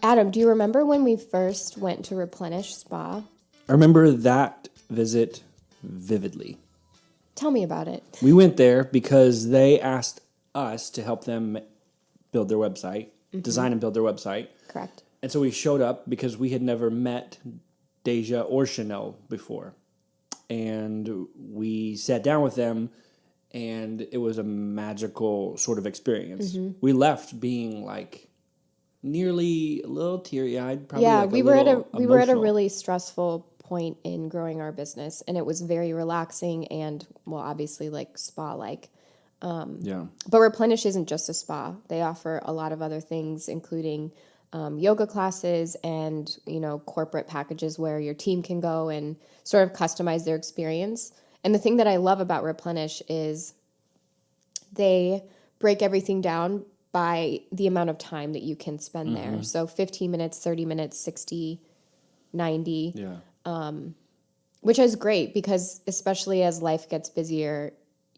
Adam, do you remember when we first went to Replenish Spa? I remember that visit vividly. Tell me about it. We went there because they asked us to help them build their website, design and build their website. Correct. And so we showed up because we had never met Deja or Chanelle before. And we sat down with them, and it was a magical sort of experience. We left being like nearly a little teary-eyed. Probably Yeah, like we were at a emotional. really stressful point in growing our business, and it was very relaxing and, well, obviously like spa-like. Yeah. But Replenish isn't just a spa. They offer a lot of other things, including yoga classes and, corporate packages where your team can go and sort of customize their experience. And the thing that I love about Replenish is they break everything down by the amount of time that you can spend there. So 15 minutes, 30 minutes, 60, 90. Yeah. Which is great because especially as life gets busier,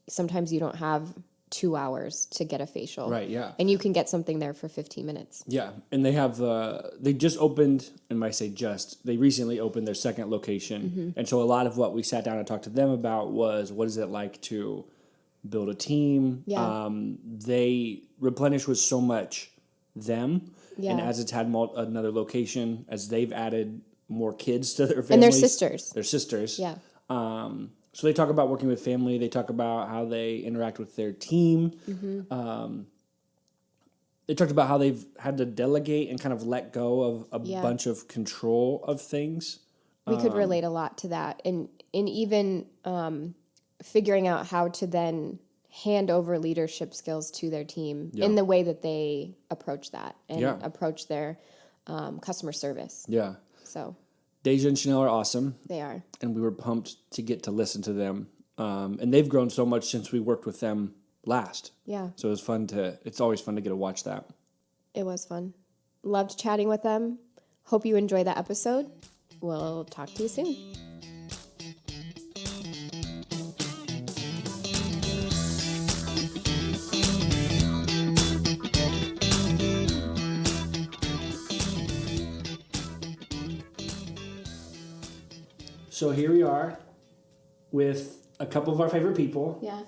sometimes you don't have 2 hours to get a facial. Right, yeah. And you can get something there for 15 minutes. Yeah, and they have they just opened, and I say just, they recently opened their second location, and so a lot of what we sat down and talked to them about was what is it like to build a team. Yeah. Replenish was so much them, Yeah. and as it's had another location, as they've added more kids to their families, And their sisters. their sisters, Yeah. So they talk about working with family. They talk about how they interact with their team. They talked about how they've had to delegate and kind of let go of a bunch of control of things. We could relate a lot to that. And even figuring out how to then hand over leadership skills to their team in the way that they approach that and approach their customer service. Yeah. So Deja and Chanelle are awesome. they are. And we were pumped to get to listen to them. And they've grown so much since we worked with them last. Yeah. So it's always fun to get to watch that. It was fun. Loved chatting with them. Hope you enjoy that episode. We'll talk to you soon. So here we are with a couple of our favorite people. Yeah.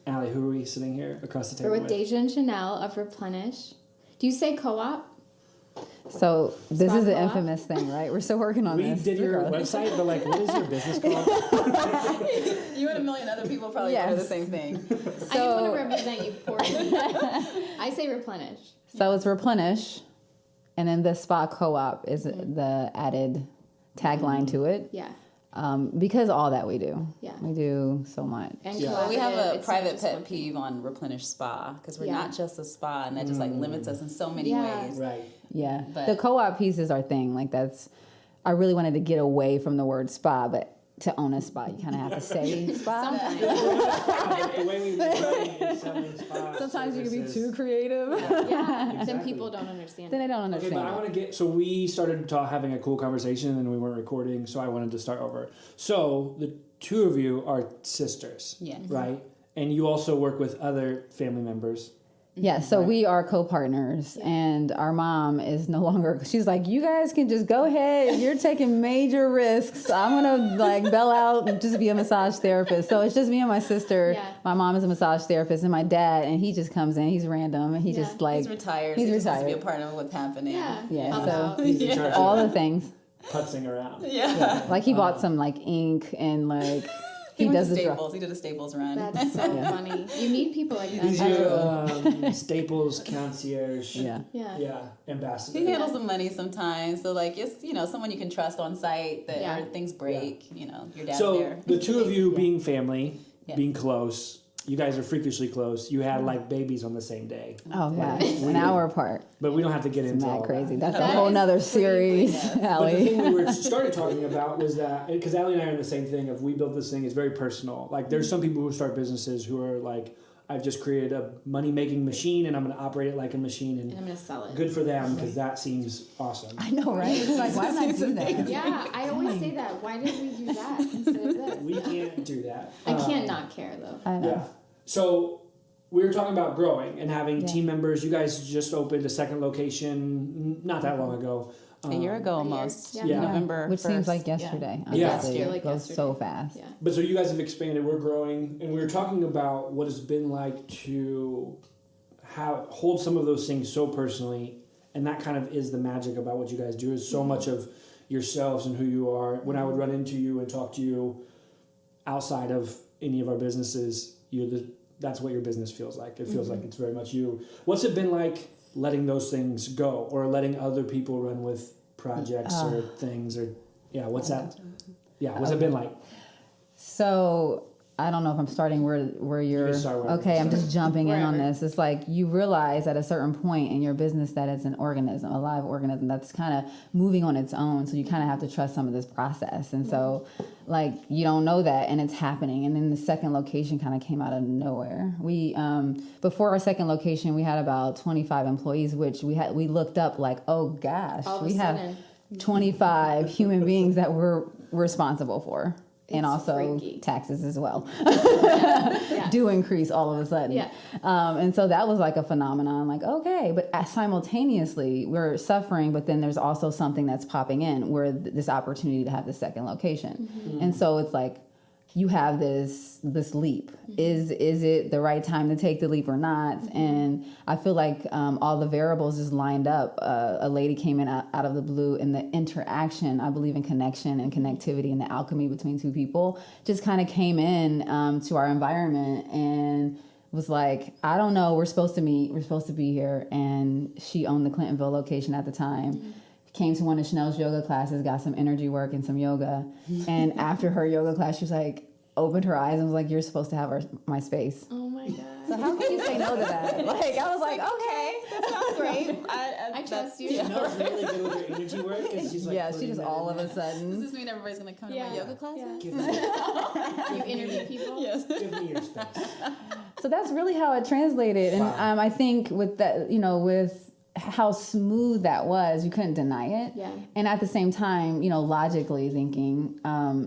Allie, who are we sitting here across the table We're with Deja and Chanelle of Replenish. Do you say co-op? So this Spa is the co-op? infamous thing, right? We're still working on We this. did your Regardless. website, but like, what is your business called? You and a million other people probably go to the same thing. I just want to represent you poorly. I say Replenish. So it's Replenish, and then the spa co-op is the added tagline to it. Yeah. Because all that we do. Yeah. We do so much. And Well, we have collaborative. a It's not private just pet one thing. peeve on Replenish Spa because we're Yeah. not just a spa, and that just like limits us in so many Yeah. ways. Right. Yeah. But- The co-op piece is our thing. Like I really wanted to get away from the word spa, but to own a spa, you kind of have to say spa. The way we make money is selling spa Sometimes you can be services. too creative. Yeah. Exactly. Then people don't understand. Then I don't Okay, understand. but I want to get. So we started having a cool conversation, and then we weren't recording. So I wanted to start over. So the two of you are sisters, Yes. right? And you also work with other family members. Yeah, so Right. we are co-partners, and our mom is no longer. She's like, you guys can just go ahead. You're taking major risks. I'm gonna like bail out and just be a massage therapist. So it's just me and my sister. Yeah. My mom is a massage therapist, and my dad, and he just comes in. He's random, and he just like He's retired. He's so he just wants to be a retired. part of what's happening. Yeah. Yeah, Help so- out. He's in charge all of the things. putzing around. Yeah. Like he bought some like ink and like He went does to the dra- Staples. He did a Staples run. That's so funny. You need people like He's that. your Staples concierge. Yeah. Yeah. Yeah, ambassador. He handles the money sometimes, so like it's someone you can trust on site that Yeah. or things break. Your dad's So there. the two of you being family, Yes. being close, you guys are freakishly close. You had like babies on the same day, Oh yeah, an hour apart. but we don't have to get into all Mad crazy. that. That's a That whole is nother pretty series, crazy. But the Allie. thing we started talking about was that, because Allie and I are in the same thing of we built this thing, it's very personal. Like there's some people who start businesses who are like, I've just created a money-making machine and I'm going to operate it like a machine, And and I'm going to sell it. good for them because that seems awesome. I know, right? It's like, why not do that? Yeah, I always say that. Why didn't we do that instead of this? We can't do that. I can't not care though. I know. Yeah. So we were talking about growing and having Yeah. team members. You guys just opened a second location not that long ago. A year ago almost. Yeah. Yeah. November Which seems 1st. like yesterday. Yeah. Honestly. Yeah. It goes so fast. Yeah. But so you guys have expanded, we're growing, and we were talking about what it's been like to hold some of those things so personally, and that kind of is the magic about what you guys do, is so much of yourselves and who you are. When I would run into you and talk to you outside of any of our businesses, that's what your business feels like. It feels like it's very much you. What's it been like letting those things go, or letting other people run with projects or things, or what's that? Yeah, what's it been like? So I don't know if I'm starting where you're. can start wherever Okay, you I'm start. just jumping in on Wherever. this. It's like you realize at a certain point in your business that it's an organism, a live organism that's kind of moving on its own. So you kind of have to trust some of this process. And so, like, you don't know that, and it's happening. And then the second location kind of came out of nowhere. We before our second location, we had about 25 employees, which we looked up like, oh gosh, All of a we have sudden. 25 human beings that we're responsible for. And It's also freaky. taxes as well Yeah. do increase all of a sudden. Yeah. And so that was like a phenomenon, like, okay, but simultaneously we're suffering, but then there's also something that's popping in where this opportunity to have the second location. And so it's like, you have this leap. Is it the right time to take the leap or not? And I feel like all the variables just lined up. A lady came in out of the blue, and the interaction, I believe in connection and connectivity and the alchemy between two people just kind of came in to our environment and was like, I don't know, we're supposed to meet, we're supposed to be here. And she owned the Clintonville location at the time. Came to one of Chanelle's yoga classes, got some energy work and some yoga. And after her yoga class, she was like, opened her eyes and was like, you're supposed to have my space. Oh my god. So how can you say no to that? Like, I was like, okay. That sounds great. I trust you. Chanelle's really good with her energy work, and she's like, Yeah, she putting just that all in of a Does sudden. this mean everybody's going to come to Yeah. my yoga classes? You interview people. Yes. Give me your space. So that's really how it translated. And Wow. I think with that, with how smooth that was, you couldn't deny it. Yeah. And at the same time, logically thinking,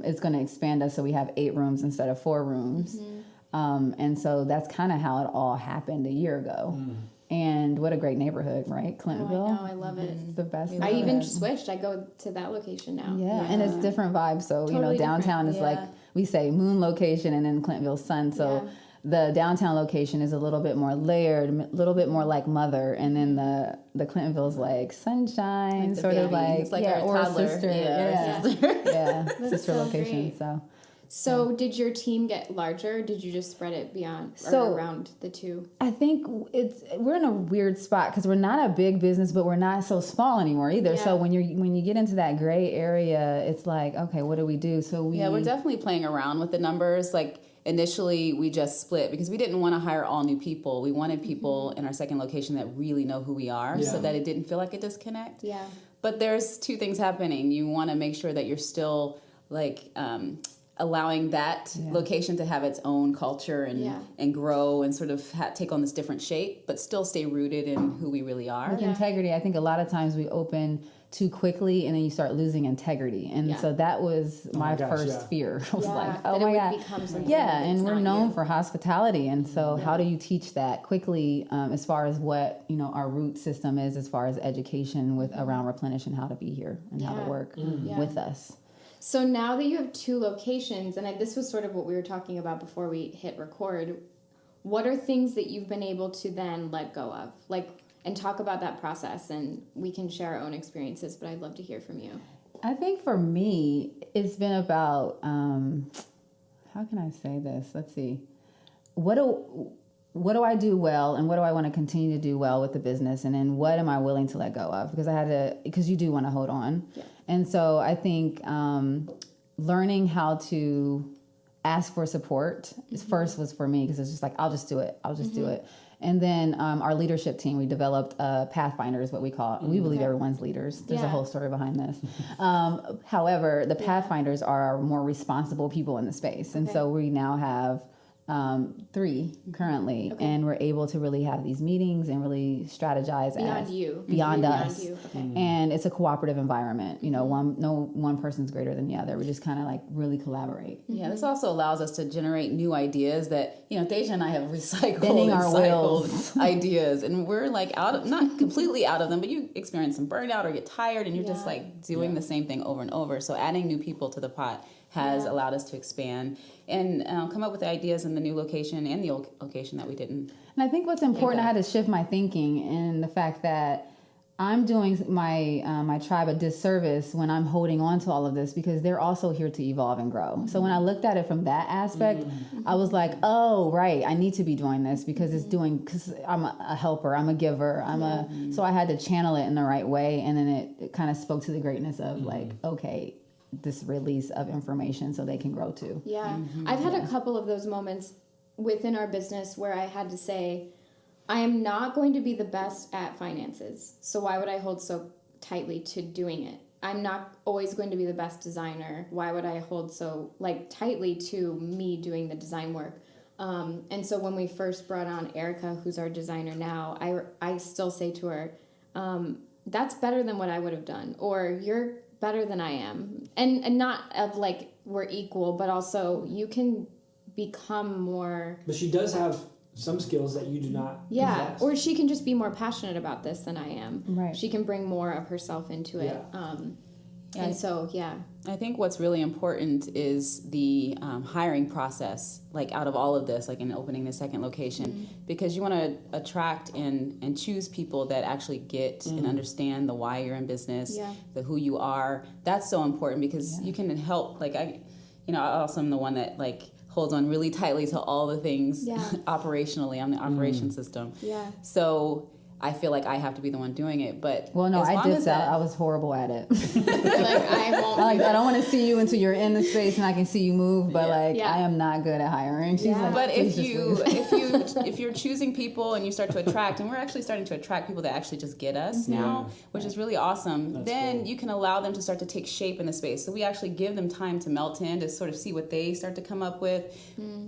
it's going to expand us so we have 8 rooms instead of 4 rooms. And so that's kind of how it all happened a year ago. And what a great neighborhood, right? Oh, Clintonville. I know. I love it. It's the best. I even neighborhood. switched. I go to that location now. Yeah, and it's different vibes. So, Totally downtown different. is like, we say moon location and then Clintonville sun. So Yeah. the downtown location is a little bit more layered, a little bit more like mother. And then the Clintonville's like sunshine, Like the sort of baby. like, It's like yeah, our or a toddler. sister. Yeah, Yeah, our yeah, sister so location. great. So. So, did your team get larger? Or did you just spread it beyond or So- around the two? I think we're in a weird spot because we're not a big business, but we're not so small anymore either. Yeah. So when you get into that gray area, it's like, okay, what do we do? So We're definitely playing around with the numbers. Like initially, we just split because we didn't want to hire all new people. We wanted people in our second location that really know who we are, so Yeah. that it didn't feel like a disconnect. Yeah. But there's 2 things happening. You want to make sure that you're still like allowing that location to have its own culture and grow and sort of take on this different shape, but still stay rooted in who we really are. with integrity. I think a lot of times we open too quickly and then you start losing integrity. And Yeah. so that was my gosh, first yeah. fear. I was Yeah, like, that oh it my would God. become something Yeah, that's and we're not known you. for hospitality. And so how do you teach that quickly as far as what, our root system is as far as education with around Replenish and how to be here and how Yeah. to work Yeah. with us. So now that you have 2 locations, and this was sort of what we were talking about before we hit record, what are things that you've been able to then let go of? And talk about that process, and we can share our own experiences, but I'd love to hear from you. I think for me, it's been about, how can I say this? Let's see. What do I do well, and what do I want to continue to do well with the business, and then what am I willing to let go of? Because you do want to hold on. Yeah. And so I think learning how to ask for support first was for me, because it's just like, I'll just do it. Do it. And then our leadership team, we developed Pathfinder is what we call it. We believe everyone's leaders. There's a Yeah. whole story behind this. However, the Pathfinders are more responsible people in the space. And so we now have 3 currently, Okay. and we're able to really have these meetings and really strategize beyond us. You. Okay. And it's a cooperative environment. You know, no one person's greater than the other. We just kind of like really collaborate. Yeah, this also allows us to generate new ideas that, you know, Deja and I have recycled Bending and our cycled wheels. ideas. And we're like not completely out of them, but you experience some burnout or get tired and you're just like doing the same thing over and over. So adding new people to the pot has allowed us to expand and come up with the ideas in the new location and the old location that we didn't. And I think what's important, I had to shift my thinking in the fact that I'm doing my tribe a disservice when I'm holding on to all of this, because they're also here to evolve and grow. So when I looked at it from that aspect, I was like, oh, right, I need to be doing this because because I'm a helper, I'm a giver, so I had to channel it in the right way. And then it kind of spoke to the greatness of like, okay, this release of information so they can grow too. Yeah. I've had a couple of those moments within our business where I had to say, I am not going to be the best at finances, so why would I hold so tightly to doing it? I'm not always going to be the best designer. Why would I hold so tightly to me doing the design work? And so when we first brought on Erica, who's our designer now, I still say to her, that's better than what I would have done, or you're better than I am. And not of we're equal, but also you can become more. But she does have some skills that you do not possess. Or she can just be more passionate about this than I am. Right. She can bring more of herself into it. And so, I think what's really important is the hiring process, out of all of this, in opening the second location, because you want to attract and choose people that actually get and understand the why you're in business, the who you are. That's so important because you can help. I also am the one that holds on really tightly to all the things operationally. I'm the operation system. Yeah. So I feel like I have to be the one doing it, but well, no, as I long did as that. I was horrible at it. I won't. I don't want to see you until you're in the space and I can see you move, but I am not good at hiring. She's like, but "Please just leave." if you're choosing people and you start to attract, and we're actually starting to attract people that actually just get us now, which is really awesome. Then cool. You can allow them to start to take shape in the space. So we actually give them time to melt in, to sort of see what they start to come up with.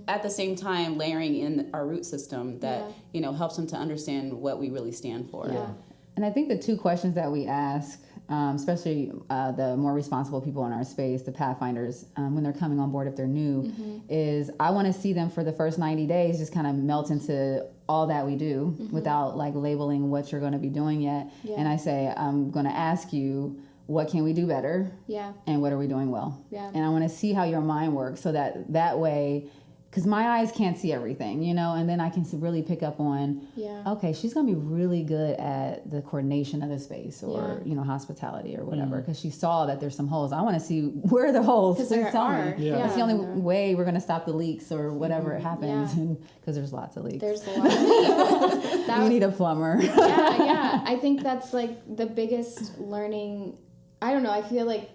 At the same time, layering in our root system that helps them to understand what we really stand for. Yeah. And I think the 2 questions that we ask, especially the more responsible people in our space, the pathfinders, when they're coming on board, if they're new, is I want to see them for the first 90 days just kind of melt into all that we do without labeling what you're going to be doing yet. Yeah. And I say, I'm going to ask you, what can we do better? Yeah. And what are we doing well? Yeah. And I want to see how your mind works so that way, because my eyes can't see everything, and then I can really pick up on, okay, she's going to be really good at the coordination of the space or, hospitality or whatever, because she saw that there's some holes. I want to see where are the holes. Because there are. Yeah. That's the only way we're going to stop the leaks or whatever happens, because there's lots of leaks. There's a lot of leaks. We need a plumber. Yeah. I think that's the biggest learning. I don't know. I feel like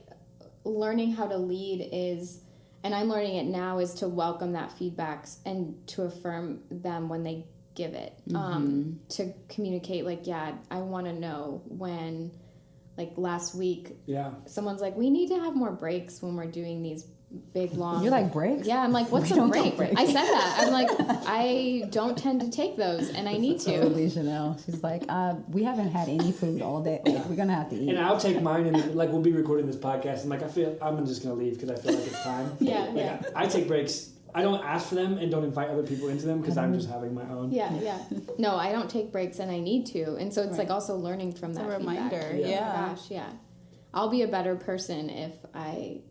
learning how to lead is... And I'm learning it now, is to welcome that feedback and to affirm them when they give it. To communicate, I want to know when, last week, someone's like, we need to have more breaks when we're doing these big, long... You're like, breaks? Yeah, I'm like, what's a break? I said that. I'm like, I don't tend to take those, and I need to. Totally, Chanelle. She's like, we haven't had any food all day. We're going to have to eat. And I'll take mine, and we'll be recording this podcast, and I feel I'm just going to leave because I feel like it's time. I take breaks. I don't ask for them and don't invite other people into them because I'm just having my own. Yeah. No, I don't take breaks, and I need to. And so it's also learning from that reminder. Feedback. Yeah. Oh, gosh, I'll be a better person if I...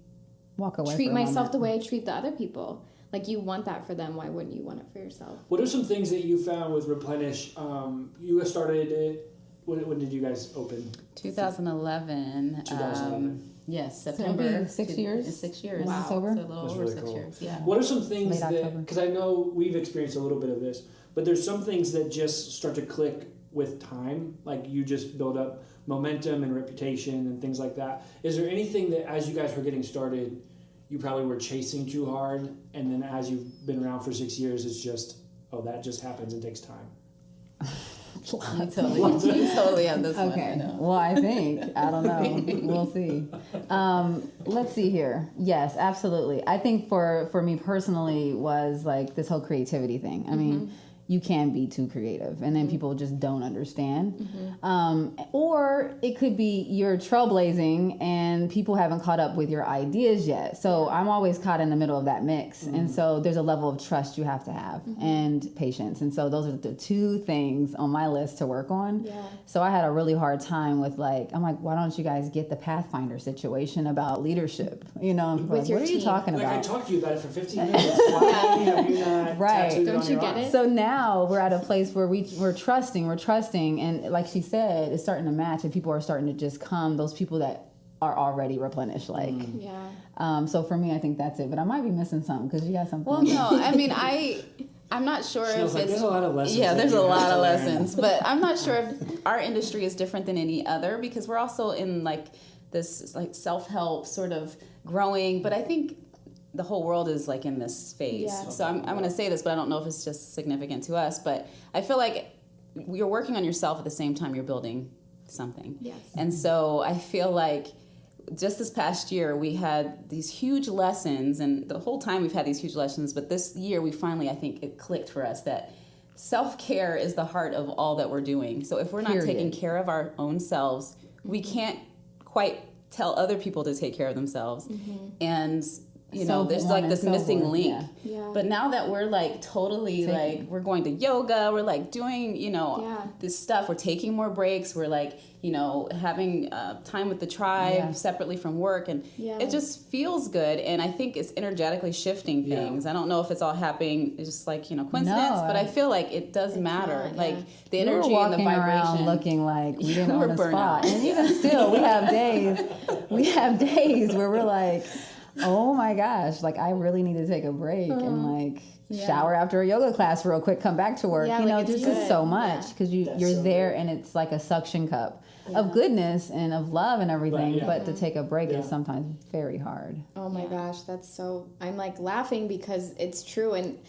walk away. Treat myself the way I treat the other people. You want that for them. Why wouldn't you want it for yourself? What are some things that you found with Replenish? You started it. When did you guys open? 2011. 2011. Yes, September. September. 6 years. It's 6 years. Wow. October. So a little That's over really 6 cool. years. Yeah. What are some things Late that? October. Because I know we've experienced a little bit of this, but there's some things that just start to click with time. You just build up momentum and reputation and things like that. Is there anything that, as you guys were getting started, you probably were chasing too hard, and then as you've been around for 6 years, it's just, that just happens and takes time? You totally have this one. I Okay. know. Well, I think. I don't know. We'll see. Let's see here. Yes, absolutely. I think for me personally was like this whole creativity thing. I mean, you can be too creative and then people just don't understand. Or it could be you're trailblazing and people haven't caught up with your ideas yet. So I'm always caught in the middle of that mix. And so there's a level of trust you have to have and patience. And so those are the two things on my list to work on. Yeah. So I had a really hard time with I'm like, why don't you guys get the Pathfinder situation about leadership? You know, and people are With like, your what are you team. talking Like, I about? talked to you about it for 15 minutes. Why have you not Right. tattooed Don't on you your get arm? it? So now we're at a place where we're trusting, and like she said, it's starting to match, and people are starting to just come. Those people that are already replenished, Yeah. So for me, I think that's it. But I might be missing something because you got something. Well, no, I mean, I'm not sure Chanelle's if like, it's there's a lot of lessons. yeah, that there's you a have lot to of learn. lessons, but I'm not sure if our industry is different than any other because we're also in like this like self-help sort of growing. But I think the whole world is like in this phase. Yeah. So I'm going to say this, but I don't know if it's just significant to us. But I feel like you're working on yourself at the same time you're building something. Yes. And so I feel like just this past year we had these huge lessons, and the whole time we've had these huge lessons, but this year we finally, I think it clicked for us that self-care is the heart of all that we're doing. So if we're not Period. taking care of our own selves, we can't quite tell other people to take care of themselves. And you know, there's like this missing link. Yeah. Yeah. But now that we're like totally like we're going to yoga, we're like doing, you know, this stuff, we're taking more breaks, we're like, you know, having time with the tribe separately from work, and it just feels good. And I think it's energetically shifting things. I don't know if it's all happening, it's just like, you know, coincidence, but I feel like it does matter. not, like the We were energy and the walking around vibration. looking like we didn't We're own a burnt spot, out. and even still, we have days where we're like, oh my gosh, like I really need to take a break and like shower after a yoga class real quick, come back to work. Yeah, you know, like, there's it's just good. so much because you're so there good. and it's like a suction cup of goodness and of love and everything. yeah. But to take a break is sometimes very hard. Oh my gosh, that's so. I'm like laughing because it's true, and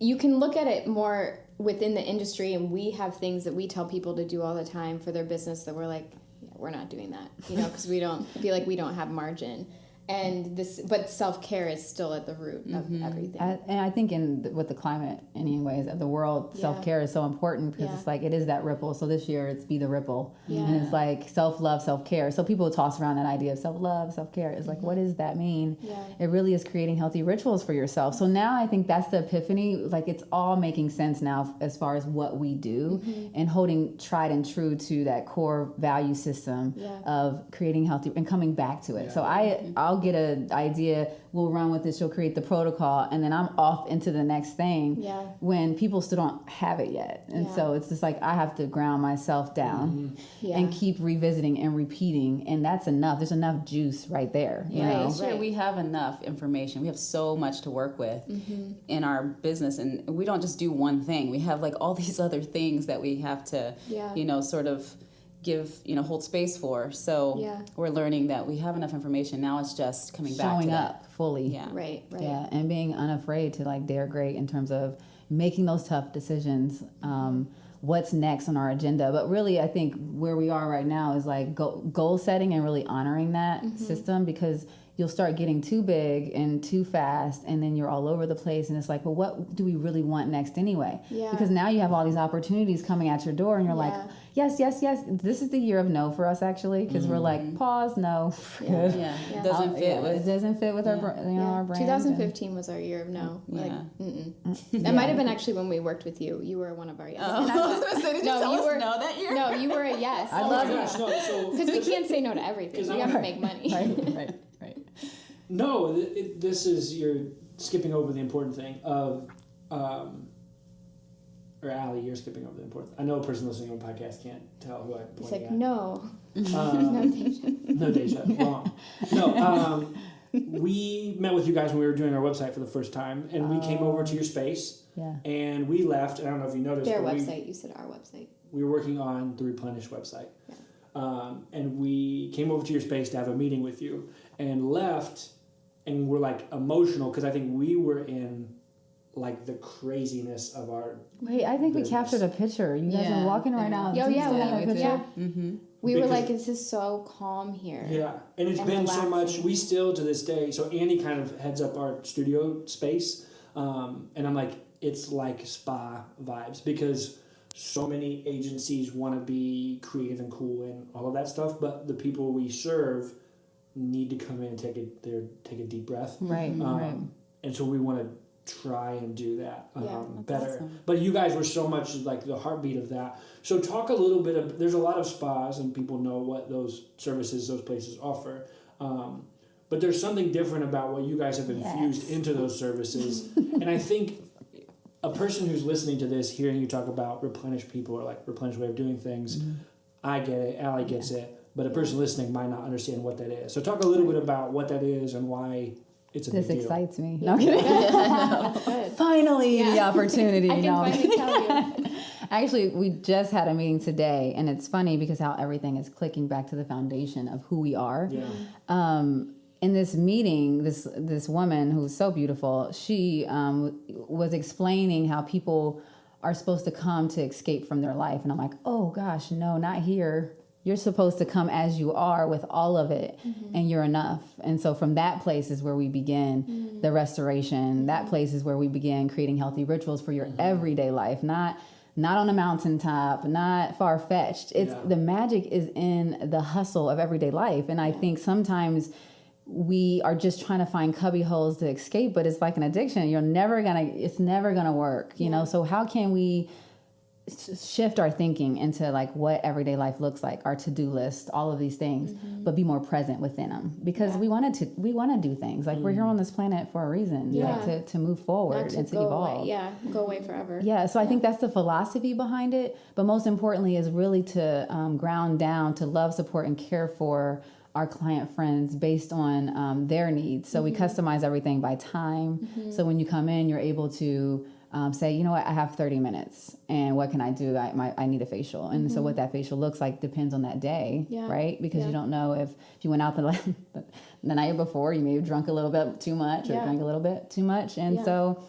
you can look at it more within the industry, and we have things that we tell people to do all the time for their business that we're like, yeah, we're not doing that, you know, because we don't feel like we don't have margin. And but self-care is still at the root of everything. And I think with the climate, anyways, of the world, self-care is so important because it's like it is that ripple. So this year it's Be the Ripple, and it's like self-love, self-care. So people toss around that idea of self-love, self-care. It's like, what does that mean? It really is creating healthy rituals for yourself. So now I think that's the epiphany. Like it's all making sense now as far as what we do and holding tried and true to that core value system of creating healthy and coming back to it. So I'll get an idea, we'll run with it, she'll create the protocol, and then I'm off into the next thing when people still don't have it yet. And so it's just like I have to ground myself down and keep revisiting and repeating, and that's enough. There's enough juice right there. You know? This year we have enough information. We have so much to work with in our business, and we don't just do one thing. We have like all these other things that we have to, you know, sort of give, you know, hold space for. So we're learning that we have enough information. Now it's just coming back Showing to up fully. Yeah. Right. Yeah, and being unafraid to like dare great in terms of making those tough decisions. What's next on our agenda? But really, I think where we are right now is like goal setting and really honoring that system, because you'll start getting too big and too fast, and then you're all over the place, and it's like, well, what do we really want next anyway? Because now you have all these opportunities coming at your door, and you're like, yes. This is the year of no for us, actually, because we're like, pause, no. It doesn't fit with It doesn't fit with our our brand. 2015 was our year of no. Like, that might have been actually when we worked with you. You were one of our yes. I was gonna say, did you tell us no that year? No, you were a yes. I love it. Gosh, no, so Because we can't say no to everything. We have to make money. Right. no, this is you're skipping over the important thing of, or Allie, you're skipping over the important. I know a person listening on a podcast can't tell who I'm It's pointing like, at. no. No, Deja. No, Deja, wrong. No, we met with you guys when we were doing our website for the first time, and we came over to your space, and we left. And I don't know if you noticed, Their but website. You said our website. we were working on the Replenish website. And we came over to your space to have a meeting with you, and left, and we're like emotional because I think we were in like the craziness of our Wait, I think business. we captured a picture. You guys are walking right now. Oh, Do you yeah, still have we a did. picture? Yeah. We were Because- like, this is so calm here. Yeah, and it's And been so much. relaxing. We still to this day. So Andy kind of heads up our studio space, and I'm like, it's like spa vibes because so many agencies want to be creative and cool and all of that stuff, but the people we serve need to come in and take a deep breath. Right, right. And so we want to try and do that better. awesome. But you guys were so much like the heartbeat of that. So talk a little bit of, there's a lot of spas and people know what those services, those places offer. But there's something different about what you guys have infused into those services. And I think a person who's listening to this, hearing you talk about Replenish people or like Replenish way of doing things, I get it, Allie gets it, but a person listening might not understand what that is. So talk a little bit about what that is and why it's a This big deal. excites me. No, I'm kidding. That's good. Finally, the opportunity. I can No, I'm finally tell you. Actually, we just had a meeting today, and it's funny because how everything is clicking back to the foundation of who we are. Yeah. In this meeting, this woman who's so beautiful, she was explaining how people are supposed to come to escape from their life, and I'm like, oh gosh, no, not here. You're supposed to come as you are with all of it, and you're enough. And so from that place is where we begin the restoration. That place is where we begin creating healthy rituals for your everyday life, not on a mountaintop, not far-fetched. It's the magic is in the hustle of everyday life. And I think sometimes we are just trying to find cubby holes to escape, but it's like an addiction. It's never gonna work, you know? So how can we shift our thinking into like what everyday life looks like, our to-do list, all of these things, but be more present within them because we want to do things like we're here on this planet for a reason, like to move forward and to evolve. Away. Yeah, go away forever. Yeah, so I think that's the philosophy behind it, but most importantly is really to ground down, to love, support, and care for our client friends based on their needs. So we customize everything by time. So when you come in, you're able to say, you know what, I have 30 minutes and what can I do? I need a facial. And so what that facial looks like depends on that day, right? Because you don't know if you went out the night before, you may have drunk a little bit too much or drank a little bit too much. And so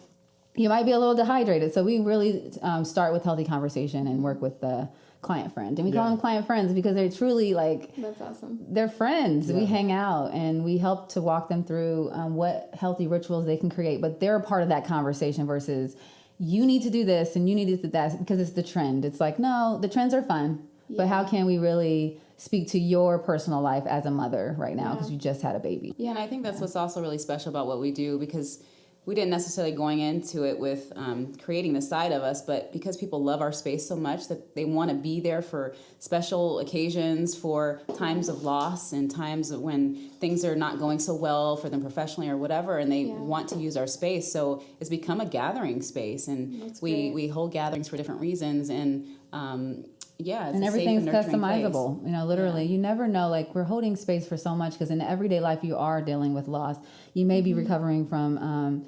you might be a little dehydrated. So we really start with healthy conversation and work with the client friend. And we call them client friends because they're truly like, That's awesome. they're friends. We hang out and we help to walk them through what healthy rituals they can create. But they're a part of that conversation versus you need to do this and you need to do that because it's the trend. It's like, no, the trends are fun. But how can we really speak to your personal life as a mother right now because you just had a baby? Yeah, and I think that's what's also really special about what we do because we didn't necessarily going into it with creating the side of us, but because people love our space so much that they want to be there for special occasions, for times of loss and times of when things are not going so well for them professionally or whatever, and they want to use our space. So it's become a gathering space, and we hold gatherings for different reasons, and it's and a everything's safe and nurturing customizable. place. You know, literally, you never know. Like we're holding space for so much because in everyday life you are dealing with loss. You may be recovering from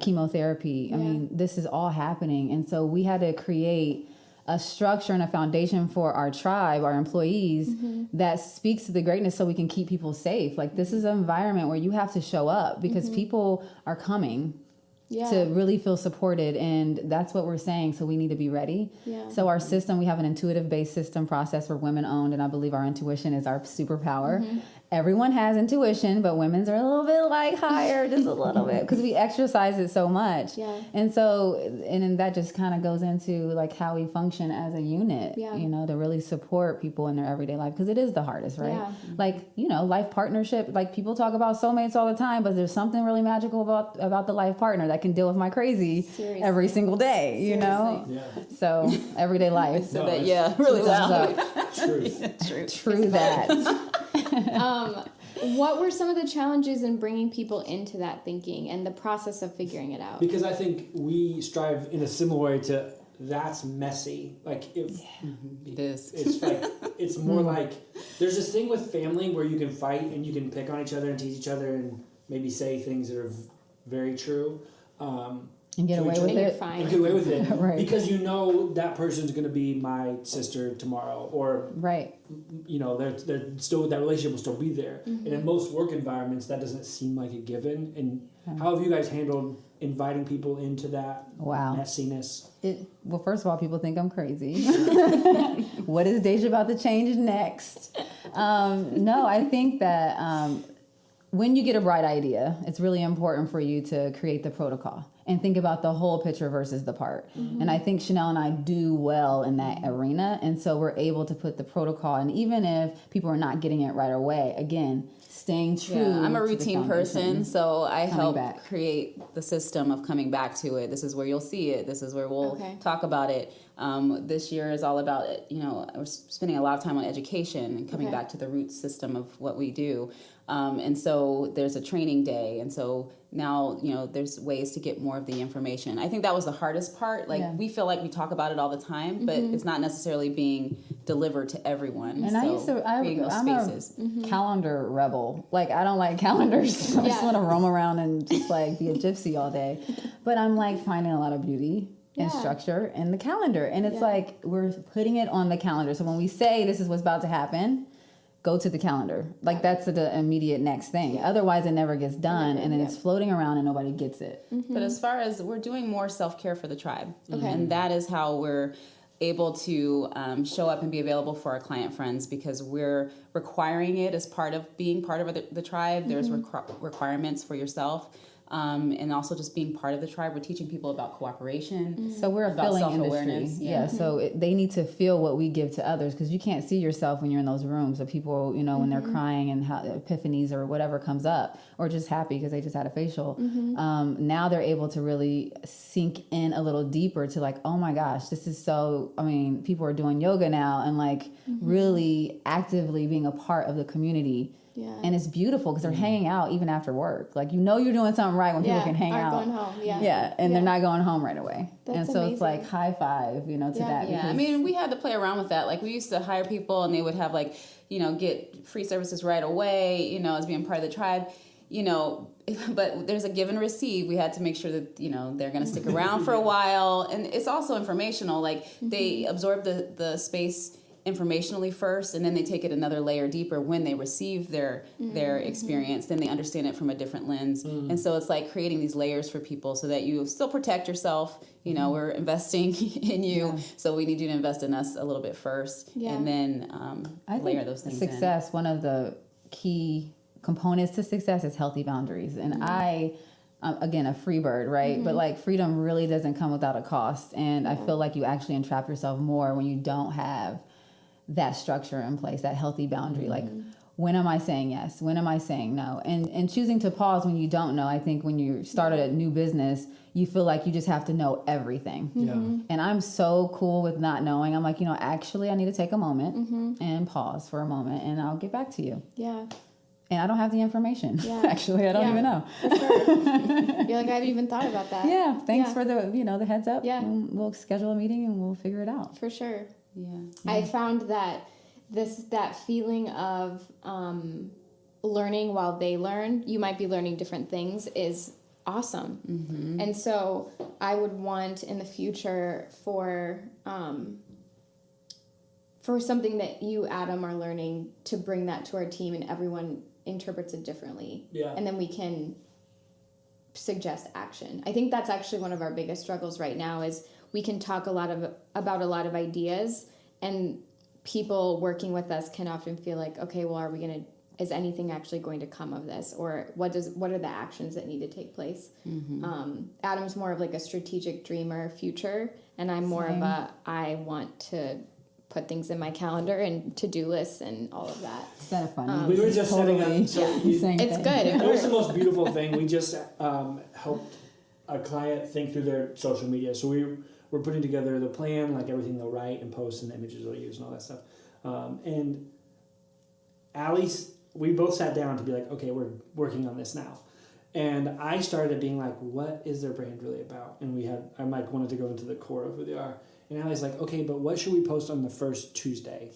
chemotherapy. I mean, this is all happening, and so we had to create a structure and a foundation for our tribe, our employees, that speaks to the greatness, so we can keep people safe. Like this is an environment where you have to show up because people are coming. To really feel supported, and that's what we're saying. So we need to be ready. So our system, we have an intuitive-based system process for women-owned, and I believe our intuition is our superpower. Everyone has intuition, but women's are a little bit like higher, just a little bit, because we exercise it so much. And so, and then that just kind of goes into like how we function as a unit, you know, to really support people in their everyday life, because it is the hardest, right? Like, you know, life partnership, like people talk about soulmates all the time, but there's something really magical about the life partner that can deal with my crazy every single day, you know? So everyday life. So that, really loud. True that. What were some of the challenges in bringing people into that thinking and the process of figuring it out? Because I think we strive in a similar way to that's messy. Like if It is. it's like it's more like there's this thing with family where you can fight and you can pick on each other and tease each other and maybe say things that are very true. And get away with And you're it. fine. and get away with it Right. because you know that person's going to be my sister tomorrow, or Right. you know they're still, that relationship will still be there. And in most work environments, that doesn't seem like a given. And how have you guys handled inviting people into that Wow. messiness? Well, first of all, people think I'm crazy. What is Deja about to change next? No, I think that when you get a bright idea, it's really important for you to create the protocol and think about the whole picture versus the part. And I think Chanelle and I do well in that arena. And so we're able to put the protocol, and even if people are not getting it right away, again, staying true. Yeah, I'm a to the routine foundation. person, so I help back. create the system of coming back to it. This is where you'll see it. This is where we'll talk about it. This year is all about it. You know, we're spending a lot of time on education and coming back to the root system of what we do. And so there's a training day, and so now, you know, there's ways to get more of the information. I think that was the hardest part. Like, we feel like we talk about it all the time, but it's not necessarily being delivered to everyone. And so creating those I'm spaces. a calendar rebel. Like, I don't like calendars. I just want to roam around and just like be a gypsy all day. But I'm like finding a lot of beauty and structure in the calendar. And it's like we're putting it on the calendar. So when we say this is what's about to happen, go to the calendar. Like, that's the immediate next thing. Otherwise, it never gets done, and then it's floating around and nobody gets it. But as far as we're doing more self-care for the tribe, and that is how we're able to show up and be available for our client friends, because we're requiring it as part of being part of the tribe. There's requirements for yourself. And also just being part of the tribe. We're teaching people about cooperation. So we're a about filling self-awareness. industry. Yeah. So they need to feel what we give to others, because you can't see yourself when you're in those rooms. So people, you know, when they're crying and how epiphanies or whatever comes up, or just happy because they just had a facial. Now they're able to really sink in a little deeper to like, oh my gosh, this is so. I mean, people are doing yoga now and like really actively being a part of the community. Yeah. And it's beautiful because they're hanging out even after work. Like, you know, you're doing something right when people can hang out. Going home. And they're not going home right away. That's and so amazing. it's like high five, you know, to that. Yeah, I mean, we had to play around with that. Like, we used to hire people and they would have like, you know, get free services right away, you know, as being part of the tribe, you know, but there's a give and receive. We had to make sure that, you know, they're going to stick around for a while. And it's also informational. Like, they absorb the space informationally first, and then they take it another layer deeper when they receive their experience. Then they understand it from a different lens. And so it's like creating these layers for people so that you still protect yourself. You know, we're investing in you, so we need you to invest in us a little bit first, and then layer those things success, one of the key components to success is healthy boundaries. And I'm again, a free bird, right? But like, freedom really doesn't come without a cost. And I feel like you actually entrap yourself more when you don't have that structure in place, that healthy boundary. Like, when am I saying yes? When am I saying no? And choosing to pause when you don't know. I think when you start a new business, you feel like you just have to know everything. And I'm so cool with not knowing. I'm like, you know, actually I need to take a moment and pause for a moment, and I'll get back to you. And I don't have the information. Actually, I don't even know. For sure. You're like, I haven't even thought about that. Thanks for the, you know, the heads up. And we'll schedule a meeting and we'll figure it out. For sure. I found that that feeling of learning while they learn, you might be learning different things, is awesome. And so I would want in the future for something that you, Adam, are learning, to bring that to our team, and everyone interprets it differently. And then we can suggest action. I think that's actually one of our biggest struggles right now, is we can talk about a lot of ideas, and people working with us can often feel like, okay, well, is anything actually going to come of this? Or what are the actions that need to take place? Adam's more of like a strategic dreamer future, and I'm more of I want to put things in my calendar and to-do lists and all of that. It's kind of funny. We were just setting up. It's good. It was the most beautiful thing. We just helped a client think through their social media. So we're putting together the plan, like everything they'll write and post and the images they'll use and all that stuff. And Allie's, we both sat down to be like, okay, we're working on this now. And I started being like, what is their brand really about? And I wanted to go into the core of who they are. And Allie's like, okay, but what should we post on the first Tuesday?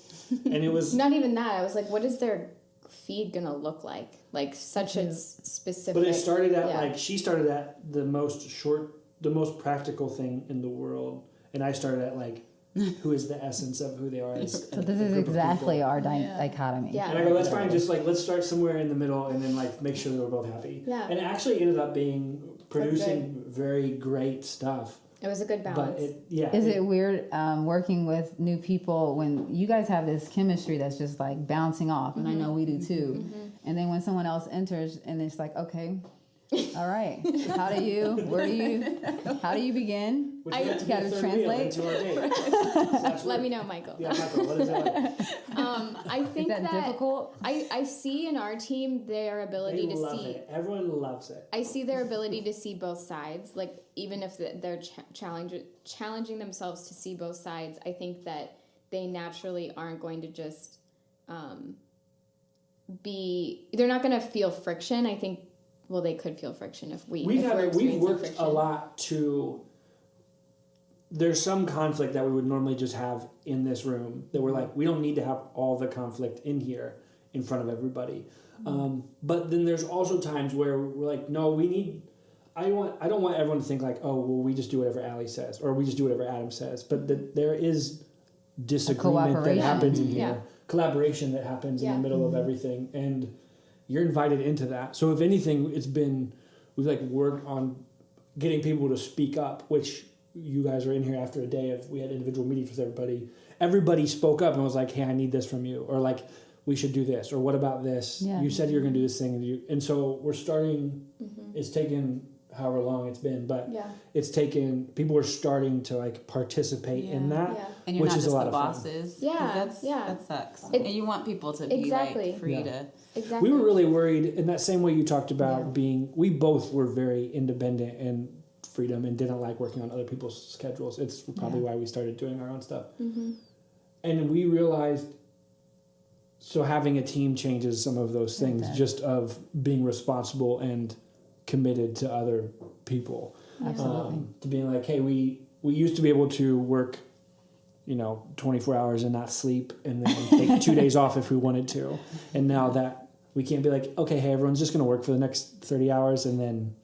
And it was... Not even that. I was like, what is their feed going to look like? Like, such a specific... But it started at, she started at the most short the most practical thing in the world. And I started at like, who is the essence of who they are as So this is exactly our dichotomy. Yeah. And I go, that's fine. Just like, let's start somewhere in the middle and then like make sure that we're both happy. Yeah. And it actually ended up producing very great stuff. It was a good balance. But Is it weird working with new people when you guys have this chemistry that's just like bouncing off, and I know we do too. And then when someone else enters, and it's like, okay, all right, how do you begin? Which we have to gotta get a third translate. wheel into our date. Let me know, Michael. Yeah, Michael, what is that like? I think Is that difficult? I see in our team their ability They to love see. it. Everyone loves it. I see their ability to see both sides. Like even if they're challenging themselves to see both sides, I think that they naturally aren't going to just they're not going to feel friction. I think. Well, they could feel friction if we've worked friction. a lot to. There's some conflict that we would normally just have in this room that we're like, we don't need to have all the conflict in here in front of everybody. But then there's also times where we're like, no, we need. I don't want everyone to think like, oh, well, we just do whatever Allie says or we just do whatever Adam says. But there is disagreement that happens in here, collaboration that happens in the middle of everything, and you're invited into that. So if anything, we've like worked on getting people to speak up, which you guys are in here after a day of, we had individual meetings with everybody. Everybody spoke up and was like, hey, I need this from you. Or like, we should do this. Or what about this? Yeah. You said you were going to do this thing. And so we're starting, it's taken however long it's been, but it's taken, people are starting to like participate in that, And you're which not is just a lot the of fun. bosses. Yeah, That sucks. And you want people to be like free to. Exactly. We were really worried in that same way you talked about we both were very independent and freedom and didn't like working on other people's schedules. It's probably why we started doing our own stuff. And we realized, so having a team changes some of those things, just of being responsible and committed to other people. Absolutely. To being like, hey, we used to be able to work 24 hours and not sleep and then take 2 days off if we wanted to. And now that we can't be like, okay, hey, everyone's just going to work for the next 30 hours and then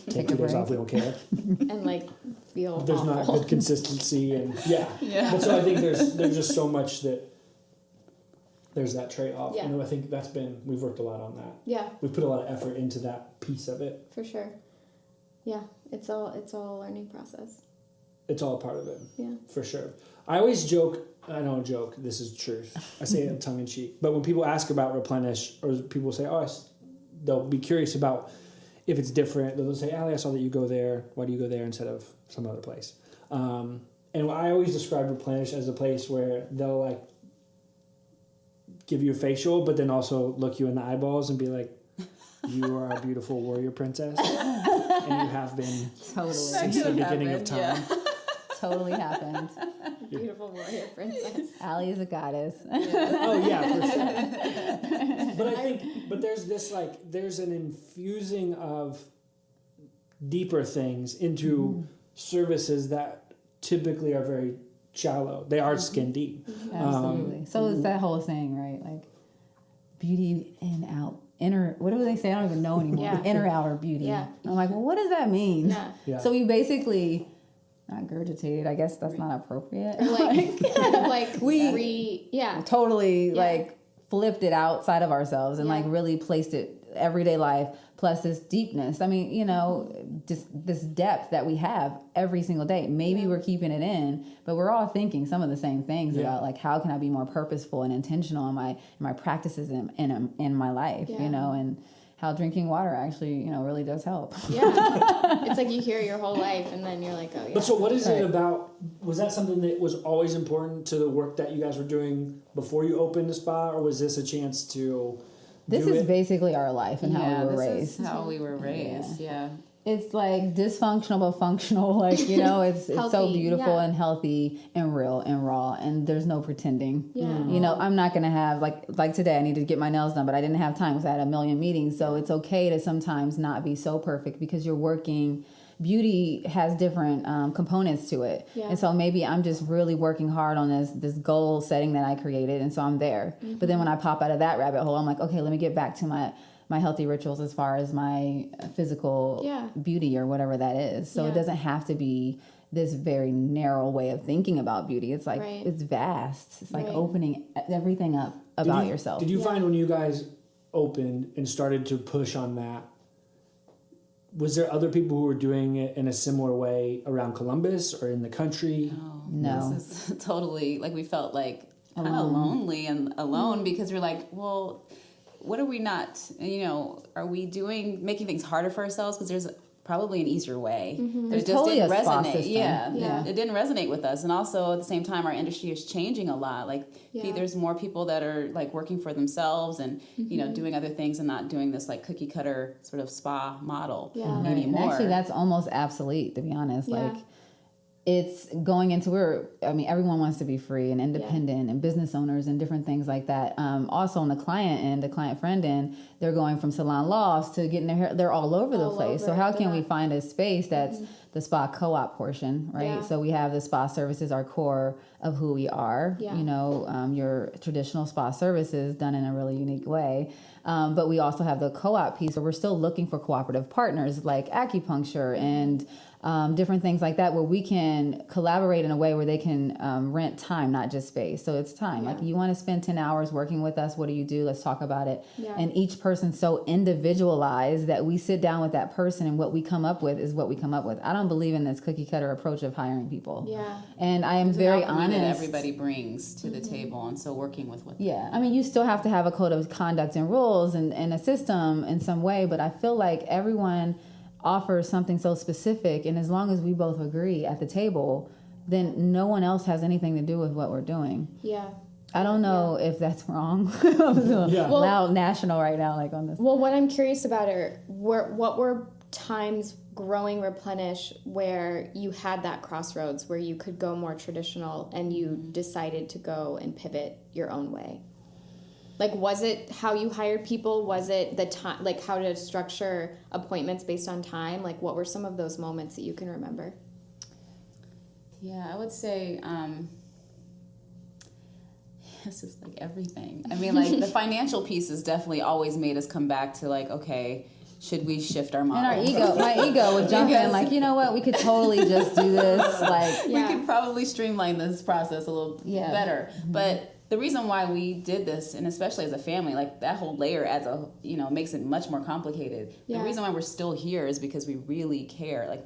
take 2 days off. We don't care. And like feel There's awful. not good consistency and But so I think there's just so much that there's that trade-off. Yeah. And I think we've worked a lot on that. Yeah, We've put a lot of effort into that piece of it. for sure. Yeah, it's all a learning process. It's all a part of it. Yeah. For sure. I always joke, I don't joke, this is truth. I say it tongue in cheek. But when people ask about Replenish, or people say, they'll be curious about if it's different. They'll say, Allie, I saw that you go there. Why do you go there instead of some other place? And I always describe Replenish as a place where they'll like give you a facial, but then also look you in the eyeballs and be like, you are a beautiful warrior princess. And you have been since the beginning of time. Totally happened. Beautiful warrior princess. Allie is a goddess. Oh yeah, for sure. But I think, there's an infusing of deeper things into services that typically are very shallow. They are skin deep. Absolutely. So it's that whole saying, right? Like beauty and inner, what do they say? I don't even know anymore. Yeah. Inner outer beauty. Yeah. I'm like, well, what does that mean? Yeah. So we basically, not gurgitated, I guess that's not appropriate. Totally like flipped it outside of ourselves and like really placed it everyday life plus this deepness. I mean, just this depth that we have every single day. Maybe we're keeping it in, but we're all thinking some of the same things about like how can I be more purposeful and intentional in my practices in my life, and how drinking water actually, really does help. Yeah. It's like you hear your whole life and then you're like, oh yeah. But so what is it about, was that something that was always important to the work that you guys were doing before you opened the spa, or was this a chance to This is basically our life and how we were raised. This is how we were raised, It's like dysfunctional but functional, like, it's so beautiful and healthy and real and raw, and there's no pretending. I'm not gonna have like today I needed to get my nails done, but I didn't have time because I had a million meetings. So it's okay to sometimes not be so perfect because you're working. Beauty has different components to it, and so maybe I'm just really working hard on this goal setting that I created, and so I'm there. But then when I pop out of that rabbit hole, I'm like, okay, let me get back to my healthy rituals as far as my physical beauty or whatever that is. So it doesn't have to be this very narrow way of thinking about beauty. It's like, it's vast. It's like opening everything up about yourself. Did you find when you guys opened and started to push on that, was there other people who were doing it in a similar way around Columbus or in the country? No. This is totally, like, we felt like kind of lonely and alone because we're like, well, what are we not, are we making things harder for ourselves? Because there's probably an easier way. But it just totally didn't a spa resonate. system. Yeah, it didn't resonate with us. And also at the same time, our industry is changing a lot. Like there's more people that are like working for themselves and doing other things and not doing this like cookie cutter sort of spa model anymore. And actually, that's almost obsolete, to be honest. Like, it's going into everyone wants to be free and independent and business owners and different things like that. Also on the client end, the client friend end, they're going from salon lofts to getting their hair. They're all over the place. So how can we find a space that's the spa co-op portion, right? Yeah. So we have the spa services, our core of who we are. Your traditional spa services done in a really unique way. But we also have the co-op piece where we're still looking for cooperative partners like acupuncture and different things like that, where we can collaborate in a way where they can rent time, not just space. So it's time. Like, you want to spend 10 hours working with us, what do you do? Let's talk about it. And each person's so individualized that we sit down with that person and what we come up with is what we come up with. I don't believe in this cookie cutter approach of hiring people. And I am very honest. That everybody brings to the table, and so working with what you still have to have a code of conduct and rules and a system in some way, but I feel like everyone offers something so specific, and as long as we both agree at the table, then no one else has anything to do with what we're doing. I don't know if that's wrong. Loud national right now, like on this. Well, what I'm curious about what were times growing Replenish where you had that crossroads where you could go more traditional and you decided to go and pivot your own way? Like, was it how you hired people? Was it the time, like how to structure appointments based on time? Like, what were some of those moments that you can remember? Yeah, I would say it's just like everything. I mean, like the financial pieces definitely always made us come back to like, okay, should we shift our model? And my ego would jump in like, you know what, we could totally just do this. Like, we could probably streamline this process a little better. But the reason why we did this, and especially as a family, like that whole layer adds makes it much more complicated. The reason why we're still here is because we really care. Like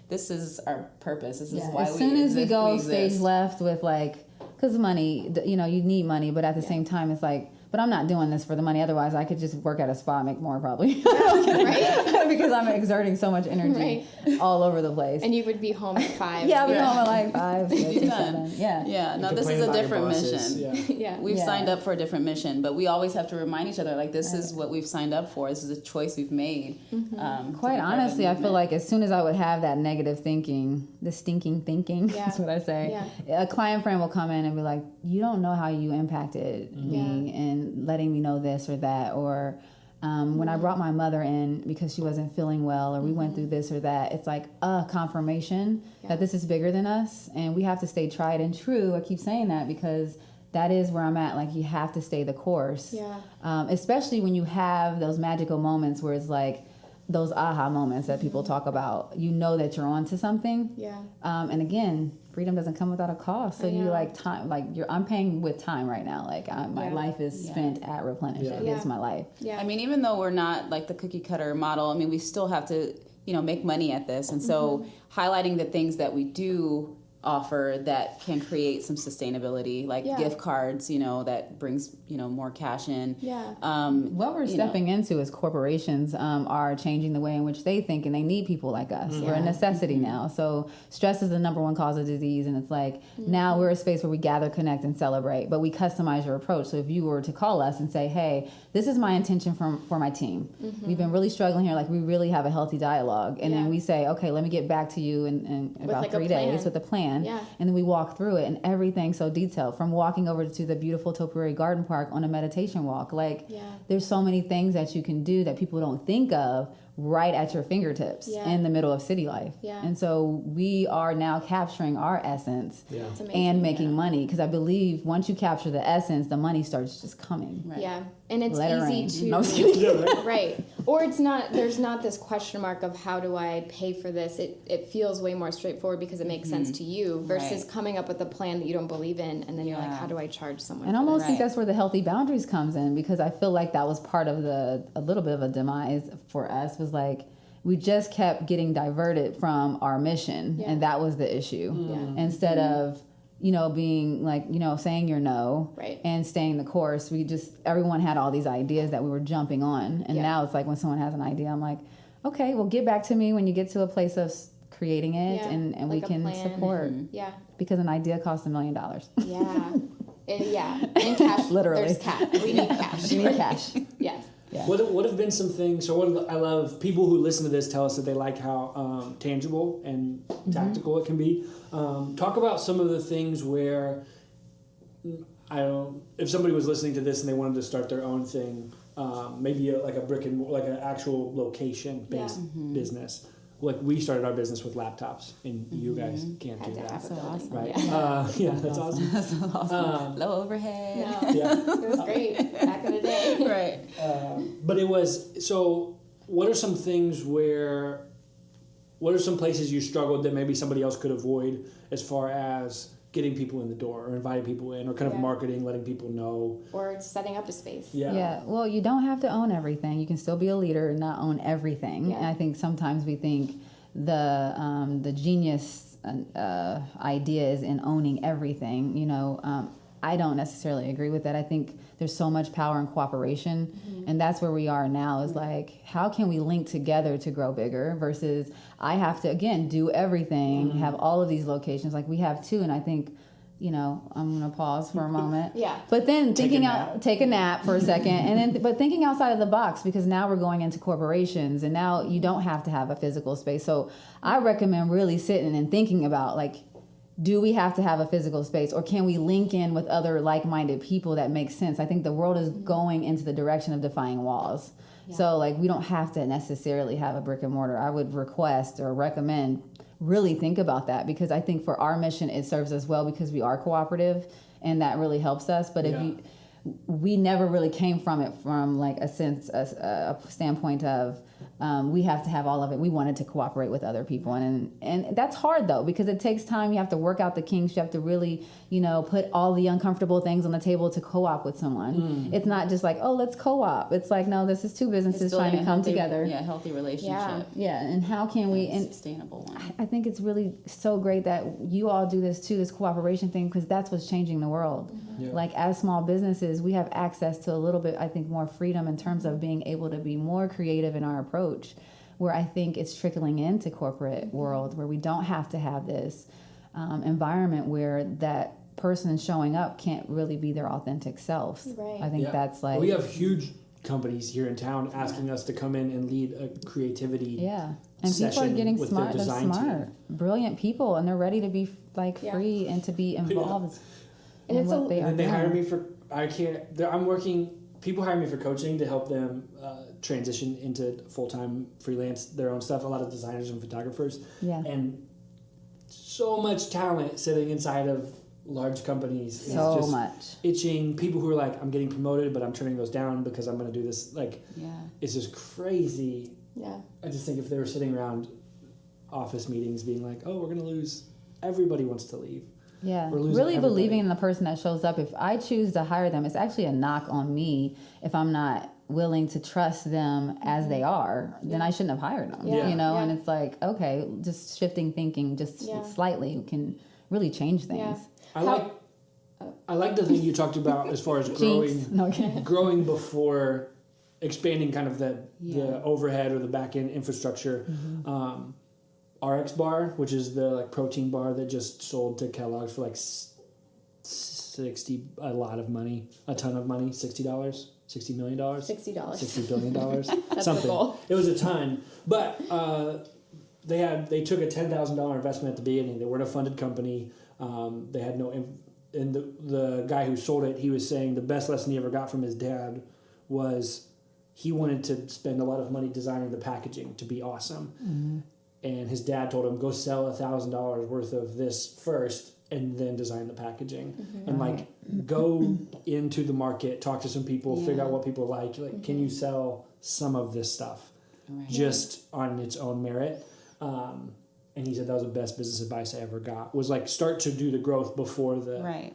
this is our purpose. This is why as soon as we go stage left with like, because money, you need money, but at the same time, it's like, but I'm not doing this for the money. Otherwise, I could just work at a spa and make more probably. Because I'm exerting so much energy all over the place. And you would be home at 5. I'd be home at like 5, 6, 7. No, this is a different mission. We've signed up for a different mission, but we always have to remind each other, like, this is what we've signed up for. This is a choice we've made. Quite honestly, I feel like as soon as I would have that negative thinking, the stinking thinking, that's what I say, a client friend will come in and be like, you don't know how you impacted me and letting me know this or that, or when I brought my mother in because she wasn't feeling well, or we went through this or that, it's like a confirmation that this is bigger than us, and we have to stay tried and true. I keep saying that because that is where I'm at. Like, you have to stay the course, especially when you have those magical moments where it's like those aha moments that people talk about. You know that you're onto something. And again, freedom doesn't come without a cost. So you like time, like I'm paying with time right now. Like my life is spent at Replenish. It is my life. I mean, even though we're not like the cookie cutter model, I mean, we still have to, make money at this. And so highlighting the things that we do offer that can create some sustainability, like gift cards, that brings, more cash in. What we're stepping into is corporations are changing the way in which they think, and they need people like us. We're a necessity now. So stress is the number one cause of disease, and it's like now we're a space where we gather, connect, and celebrate, but we customize your approach. So if you were to call us and say, hey, this is my intention for my team. We've been really struggling here. Like, we really have a healthy dialogue. And then we say, okay, let me get back to you in about 3 days with a plan. And then we walk through it, and everything's so detailed, from walking over to the beautiful Topiary Garden Park on a meditation walk. Like, there's so many things that you can do that people don't think of right at your fingertips in the middle of city life. Yeah. And so we are now capturing our essence It's amazing. and making money, because I believe once you capture the essence, the money starts just coming. Right. Yeah, and it's Let it easy rain. to No, I'm just kidding. right, or it's not. There's not this question mark of how do I pay for this. It feels way more straightforward because it makes sense to you versus coming up with a plan that you don't believe in, and then you're like, how do I charge someone? And I for almost this? think that's where the healthy boundaries comes in, because I feel like that was part of a little bit of a demise for us, was like we just kept getting diverted from our mission, and that was the issue. Instead of being like, saying your no and staying the course, everyone had all these ideas that we were jumping on. And now it's like when someone has an idea, I'm like, okay, well, get back to me when you get to a place of creating it and like we a can plan. support. Yeah. Because an idea costs $1 million. Yeah. And cash. Literally. There's cash. We need cash. You need cash. Yes. Yeah. What have been some things? So I love people who listen to this tell us that they like how tangible and tactical it can be. Talk about some of the things where if somebody was listening to this and they wanted to start their own thing, maybe like an actual location based business. Like we started our business with laptops, and you guys can't do that, So awesome. right? Yeah. That's awesome. That's awesome. Low overhead. No. Yeah. It was great back in the day. Right. But it was, so what are some things what are some places you struggled that maybe somebody else could avoid as far as getting people in the door or inviting people in or kind of marketing, letting people know? Or setting up a space. Yeah. Well, you don't have to own everything. You can still be a leader and not own everything. Yeah. And I think sometimes we think the genius idea is in owning everything. I don't necessarily agree with that. I think there's so much power in cooperation, and that's where we are now. Is like, how can we link together to grow bigger versus I have to again do everything, have all of these locations like we have two, and I think. I'm gonna pause for a moment. Yeah. But then Take take a nap for a second, and then thinking outside of the box, because now we're going into corporations, and now you don't have to have a physical space. So I recommend really sitting and thinking about like, do we have to have a physical space, or can we link in with other like-minded people that make sense? I think the world is going into the direction of defying walls. Yeah. So like we don't have to necessarily have a brick and mortar. I would request or recommend really think about that, because I think for our mission it serves us well because we are cooperative and that really helps us. But if we never really came from it from like a standpoint of we have to have all of it. We wanted to cooperate with other people, and that's hard though, because it takes time. You have to work out the kinks. You have to really put all the uncomfortable things on the table to co-op with someone. It's not just like, oh, let's co-op. It's like, no, this is two businesses trying to come together. Yeah, healthy relationship. Yeah, and how can we sustainable one? I think it's really so great that you all do this too, this cooperation thing, because that's what's changing the world. Like as small businesses, we have access to a little bit, I think, more freedom in terms of being able to be more creative in our approach, where I think it's trickling into corporate world, where we don't have to have this environment where that person showing up can't really be their authentic self. Right. I think that's like... We have huge companies here in town asking us to come in and lead a creativity and people are getting smart. They're smart, team. Brilliant people, and they're ready to be like free and to be involved And in it's what they are And they doing. hire me for, people hire me for coaching to help them transition into full-time freelance, their own stuff, a lot of designers and photographers. Yeah. And so much talent sitting inside of large companies. It's So just much. itching. People who are like, I'm getting promoted, but I'm turning those down because I'm going to do this. Like, it's just crazy. Yeah. I just think if they were sitting around office meetings being like, oh, we're going to lose, everybody wants to leave. Yeah, We're losing really everybody. believing in the person that shows up. If I choose to hire them, it's actually a knock on me if I'm not willing to trust them as they are. Then I shouldn't have hired them. Yeah. And it's like, okay, just shifting thinking just slightly can really change things. Yeah. I like the thing you talked about as far as Jinx. No, okay. growing before expanding kind of the overhead or the back end infrastructure. RX Bar, which is the like protein bar that just sold to Kellogg's for like a ton of money, $60 million, $60. $60 billion, That's something. the goal. It was a ton, but they took a $10,000 investment at the beginning. They weren't a funded company. They had no, and the guy who sold it, he was saying the best lesson he ever got from his dad was he wanted to spend a lot of money designing the packaging to be awesome. And his dad told him, go sell $1,000 worth of this first and then design the packaging. And like go into the market, talk to some people, figure out what people like. Like, can you sell some of this stuff just on its own merit? And he said that was the best business advice I ever got, was like start to do the growth before the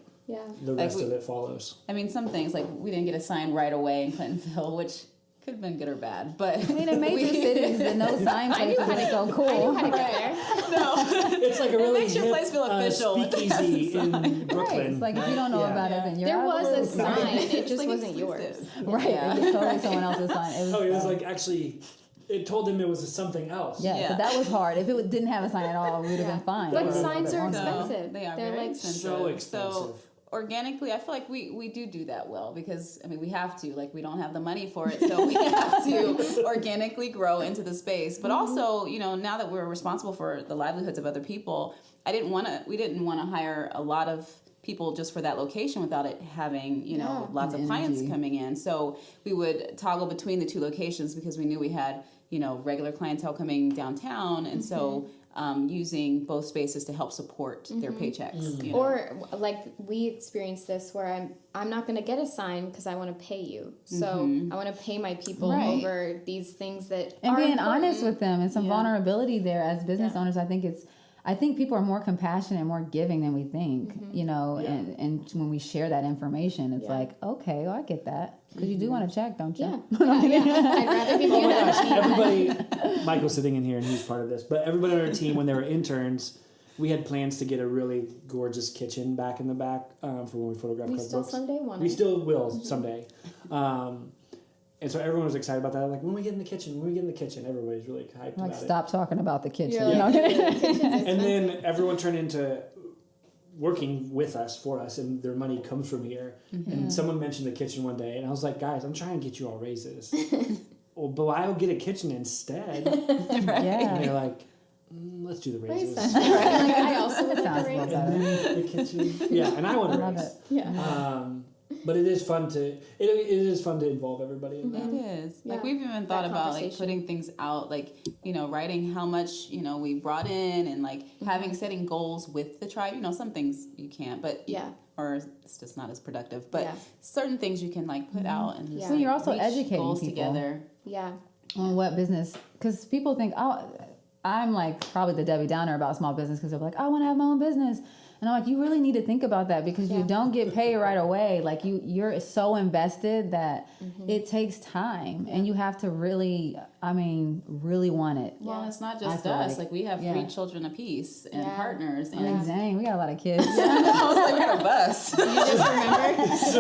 the rest of it follows. I mean, some things, like we didn't get a sign right away in Clintonville, which could have been good or bad, but I mean, in major cities, the no sign places are so cool. I knew how to get there. It's like a really makes your hip, place feel official. Speakeasy in Brooklyn. Right. It's like if you don't know about it, then you're There out of was the a loop. sign, it just like wasn't exclusive. yours. Right. It was totally someone else's sign. It was like actually, it told him it was something else. Yeah, so that was hard. If it didn't have a sign at all, we would have been fine. But Right. signs are So, expensive. they are They're very like expensive. So expensive. So organically, I feel like we do that well because, I mean, we have to. Like, we don't have the money for it, so we have to organically grow into the space. But also, you know, now that we're responsible for the livelihoods of other people, we didn't want to hire a lot of people just for that location without it having, you know, lots of clients coming in. So we would toggle between the two locations because we knew we had, you know, regular clientele coming downtown. And so using both spaces to help support their paychecks. You know? Or like we experienced this where I'm not going to get a sign because I want to pay you. So I want to pay my people over these things that And are being important. honest with them and some vulnerability there as business owners. I think people are more compassionate and more giving than we think, you know, and when we share that information, it's like, okay, well, I get that. Because you do want to check, don't you? I'd rather give Oh you my that. gosh, everybody, Michael's sitting in here and he's part of this, but everybody on our team, when they were interns, we had plans to get a really gorgeous kitchen back in the back for when we photograph We still cookbooks. someday want We it. still will someday. And so everyone was excited about that. Like, when we get in the kitchen, everybody's really hyped Like, about stop talking about the kitchen. You're You know? it. And then everyone turned into working with us, for us, and their money comes from here. And someone mentioned the kitchen one day, and I was like, guys, I'm trying to get you all raises. Well, but I'll get a kitchen instead. And Yeah. they're like, let's do the raises. I also would like Sounds a a raise. little better. The kitchen. Yeah, and I want to Love raise. it. Yeah. But it is fun to involve everybody in that. It is. Like, Yeah. we've even thought That about, like, conversation. putting things out, like, you know, writing how much, you know, we brought in and, like, setting goals with the tribe. You know, some things you can't, but, or it's just not as productive. But certain things you can, like, put out and just, Well, you're like, also reach educating goals people. together. Yeah. On what business? Because people think, oh, I'm like probably the Debbie Downer about small business because they're like, I want to have my own business. And I'm like, you really need to think about that because you don't get paid right away. Like you're so invested that it takes time and you have to really, really want it. Well, it's not I just feel us. like- Like, we have yeah. 3 children apiece and partners. I mean, And dang, we got a lot of kids. I was like, we got a bus. You just remember? That's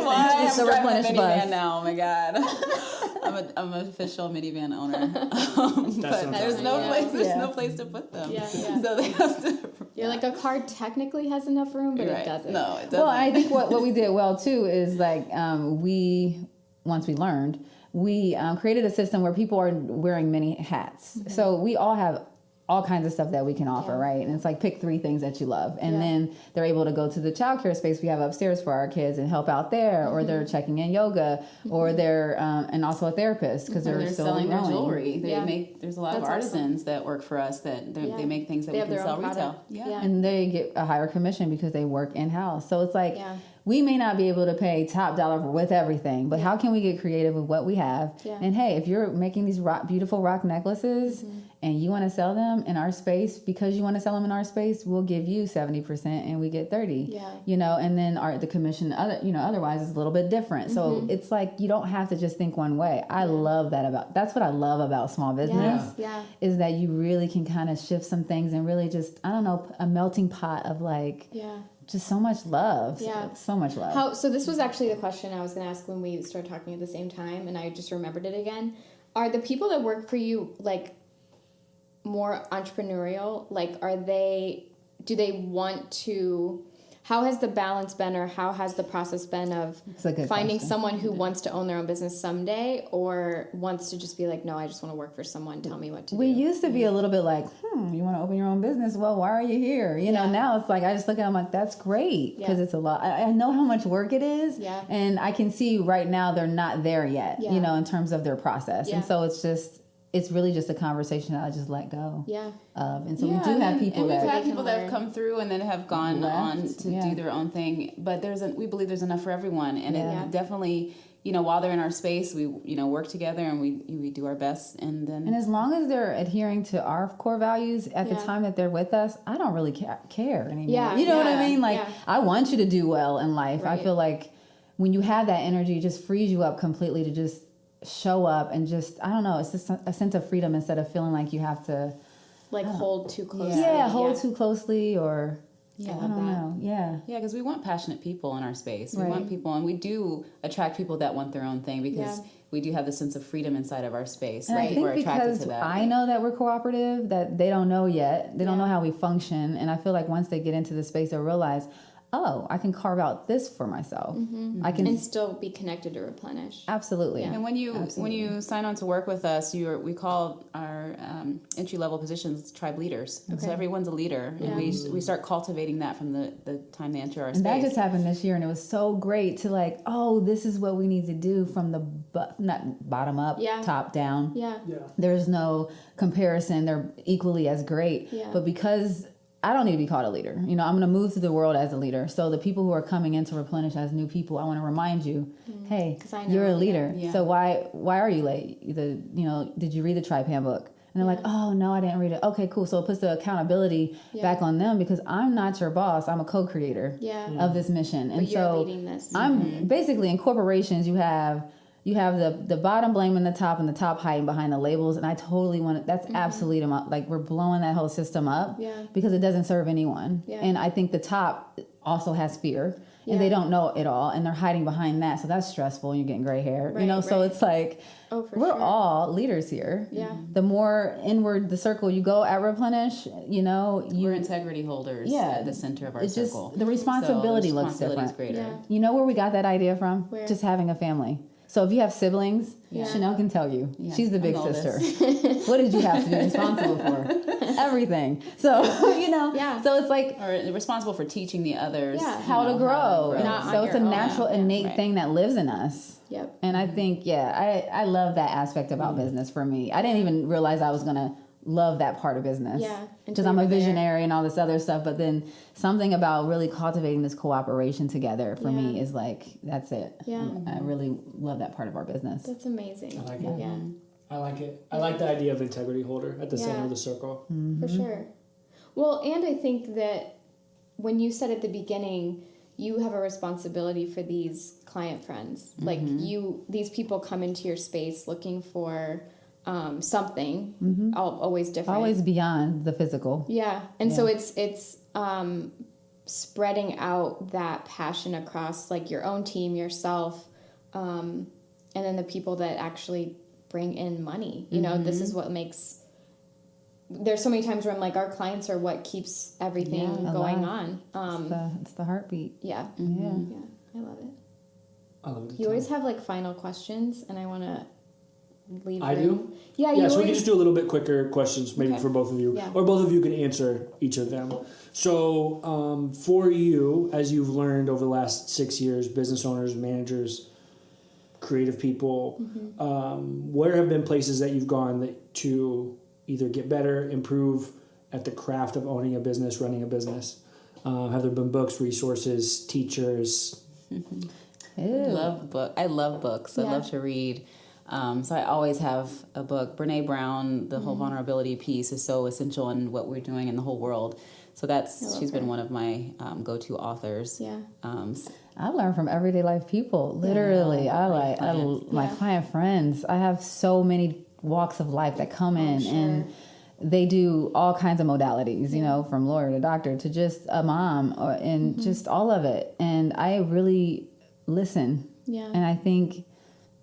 why It's I'm the driving a Replenish minivan bus. now. Oh my god, I'm an official minivan owner. But what there's I'm no talking place. There's Yeah. no place to put them. Yeah, yeah. So they have to. You're like, a car technically has enough room, but Right. it doesn't. No, it doesn't. Well, I think what we did well too is like once we learned, we created a system where people are wearing many hats. So we all have all kinds of stuff that we can offer, right? And it's like pick 3 things that you love. And then they're able to go to the childcare space we have upstairs for our kids and help out there, or they're checking in yoga, or they're, and also a therapist because they're still selling their growing. jewelry. They Yeah. make. There's a lot of That's artisans that work for us that they make things that They we have can their sell own retail. product. Yeah. And they get a higher commission because they work in-house. So it's like, Yeah. we may not be able to pay top dollar with everything, but how can we get creative with what we have? Yeah. And hey, if you're making these beautiful rock necklaces and you want to sell them in our space, because you want to sell them in our space, we'll give you 70% and we get 30. Yeah. You know, and then the commission otherwise is a little bit different. So it's like you don't have to just think one way. I love that's what I love about small business. Yeah. Is that you really can kind of shift some things and really just, I don't know, a melting pot of like Yeah. just so much love. Yeah. So much love. So this was actually the question I was going to ask when we started talking at the same time, and I just remembered it again. Are the people that work for you like more entrepreneurial? Like, do they want to? how has the balance been, or how has the process been of It's a good finding question. someone who wants to own their own business someday, or wants to just be like, no, I just want to work for someone, tell me what to We do? used to be a little bit like, you want to open your own business? Well, why are you here? You know, Yeah. now it's like, I just look at it, I'm like, that's great, because Yeah. it's a lot. I know how much work it is. Yeah. And I can see right now they're not there yet, Yeah. you know, in terms of their process. Yeah. And so it's really just a conversation that I just let go Yeah. of. And so Yeah, we do have people and we've that had people that learn. have come through and then have gone Left, on to yeah. do their own thing. But we believe there's enough for everyone, and Yeah. it definitely, while they're in our space, we work together and we do our best, and then And as long as they're adhering to our core values at the Yeah. time that they're with us, I don't really care anymore. Yeah, You know what I yeah, mean? Like, yeah. I want you to do well in life. I Right. feel like when you have that energy, it just frees you up completely to just show up and just, I don't know, it's just a sense of freedom instead of feeling like you have to, Like hold too closely. hold too closely or, Yeah. I don't know. Yeah. Yeah, because we want passionate people in our space. We Right. want people, and we do attract people that want their own thing, because Yeah. we do have the sense of freedom inside of our space. And I People think are attracted because to that. I know that we're cooperative, that they don't know yet. They don't Yeah. know how we function. And I feel like once they get into the space, they'll realize, oh, I can carve out this for myself. I can And still be connected to Replenish. absolutely. Yeah. And when you sign on to work with us, we call our entry level positions tribe leaders. So Okay. everyone's a leader, and Yeah. we start cultivating that from the time they enter our And space. that just happened this year, and it was so great to like, oh, this is what we need to do from the not bottom up, Yeah. top down. Yeah. Yeah. There's no comparison; they're equally as great. Yeah. But because I don't need to be called a leader, I'm going to move through the world as a leader. So the people who are coming in to Replenish as new people, I want to remind you, hey, 'Cause I know, you're a leader. yeah. So why are you late? Did you read the tribe handbook? And they're like, oh, no, I didn't read it. Okay, cool. So it puts the accountability Yeah. back on them because I'm not your boss. I'm a co-creator Yeah. of this mission. And But you're so leading this. I'm basically in corporations, you have the bottom blaming the top and the top hiding behind the labels. And I totally want to, that's absolute. Like we're blowing that whole system up Yeah. because it doesn't serve anyone. Yeah. And I think the top also has fear. Yeah. And they don't know it all, and they're hiding behind that, so that's stressful. And you're getting gray hair, Right, So right. it's like Oh, for we're sure. all leaders here. Yeah. The more inward the circle you go at Replenish, We're integrity holders Yeah. at the center of our it's just circle. the responsibility So the looks responsibility is different. greater. Yeah. You know where we got that idea from? Where? Just having a family. So if you have siblings, Yeah. Chanelle can tell you. Yeah, She's the I'm big the sister. oldest. What did you have to be responsible for? Everything. So, Yeah. so it's like Or responsible for teaching the others Yeah. how to grow. Not So on it's a your own. natural, Yeah, innate right. thing that lives in us. Yep. And I think, I love that aspect about business for me. I didn't even realize I was going to love that part of business. Yeah, Because until I'm you a were there. visionary and all this other stuff. But then something about really cultivating this cooperation together for me Yeah. is like, that's it. Yeah. I really love that part of our business. That's amazing. I like it. Yeah. I like it. I like the idea of integrity holder at the center Yeah. of the circle. For sure. Well, and I think that when you said at the beginning, you have a responsibility for these client friends. Like these people come into your space looking for something, always different. Always beyond the physical. Yeah, and so it's spreading out that passion across like your own team, yourself, and then the people that actually bring in money. You know, this is what makes. There's so many times where I'm like, our clients are what keeps everything Yeah, going alive. on. It's the heartbeat. Yeah, Yeah. yeah, I love it. I love it. You always have like final questions, and I want to leave. I room. do? Yeah, Yeah, you so we always. can just do a little bit quicker questions, maybe Okay. for both of you, Yeah. or both of you can answer each of them. So, for you, as you've learned over the last 6 years, business owners, managers, creative people, where have been places that you've gone to either get better, improve at the craft of owning a business, running a business? Have there been books, resources, teachers? I love books. I Yeah. love to read. So I always have a book. Brene Brown, the whole vulnerability piece is so essential in what we're doing in the whole world. So she's been one of my go-to authors. Yeah. I learn from everyday life people. Literally, my client friends. I have so many walks of life that come in, and they do all kinds of modalities. You know, from lawyer to doctor to just a mom, and just all of it. And I really listen. Yeah. And I think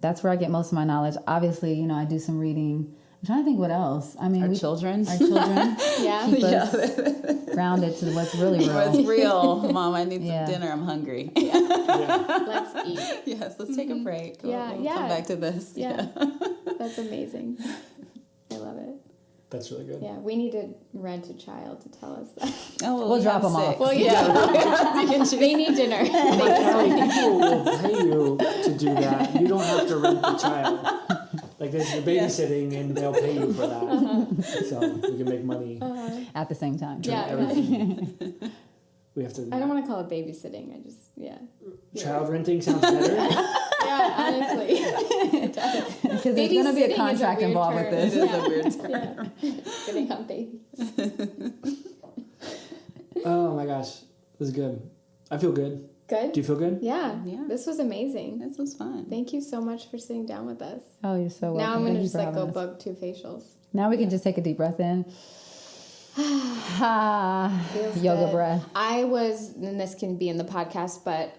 that's where I get most of my knowledge. Obviously, I do some reading. I'm trying to think what else. I mean, Our children. Our children. Yeah. Keep us grounded to what's really real. What's real? Mom, I need Yeah. some dinner. I'm hungry. Let's eat. Yes, let's take a break. Yeah, We'll yeah. come back to this. Yeah. That's amazing. I love it. That's really good. Yeah, we need to rent a child to tell us that. Oh, well, We'll we drop have them off. 6. Well, yeah. They need dinner. People will pay you to do that. You don't have to rent the child. Like there's your babysitting, and they'll pay you for that. So we can make money. At the same time. Yeah. Everything. We have to. I don't want to call it babysitting. I just, Child renting sounds better. Yeah, honestly. Because there's going to be a contract involved with this. It is a weird term. Yeah. Getting on babies. Oh my gosh, this is good. I feel good. Good? Do you feel good? Yeah. Yeah. This was amazing. This was fun. Thank you so much for sitting down with us. Oh, you're so welcome. Now I'm going Thank to you just for like having go us. book 2 facials. Now we can just take a deep breath in. Feels Yoga good. breath. I was, and this can be in the podcast, but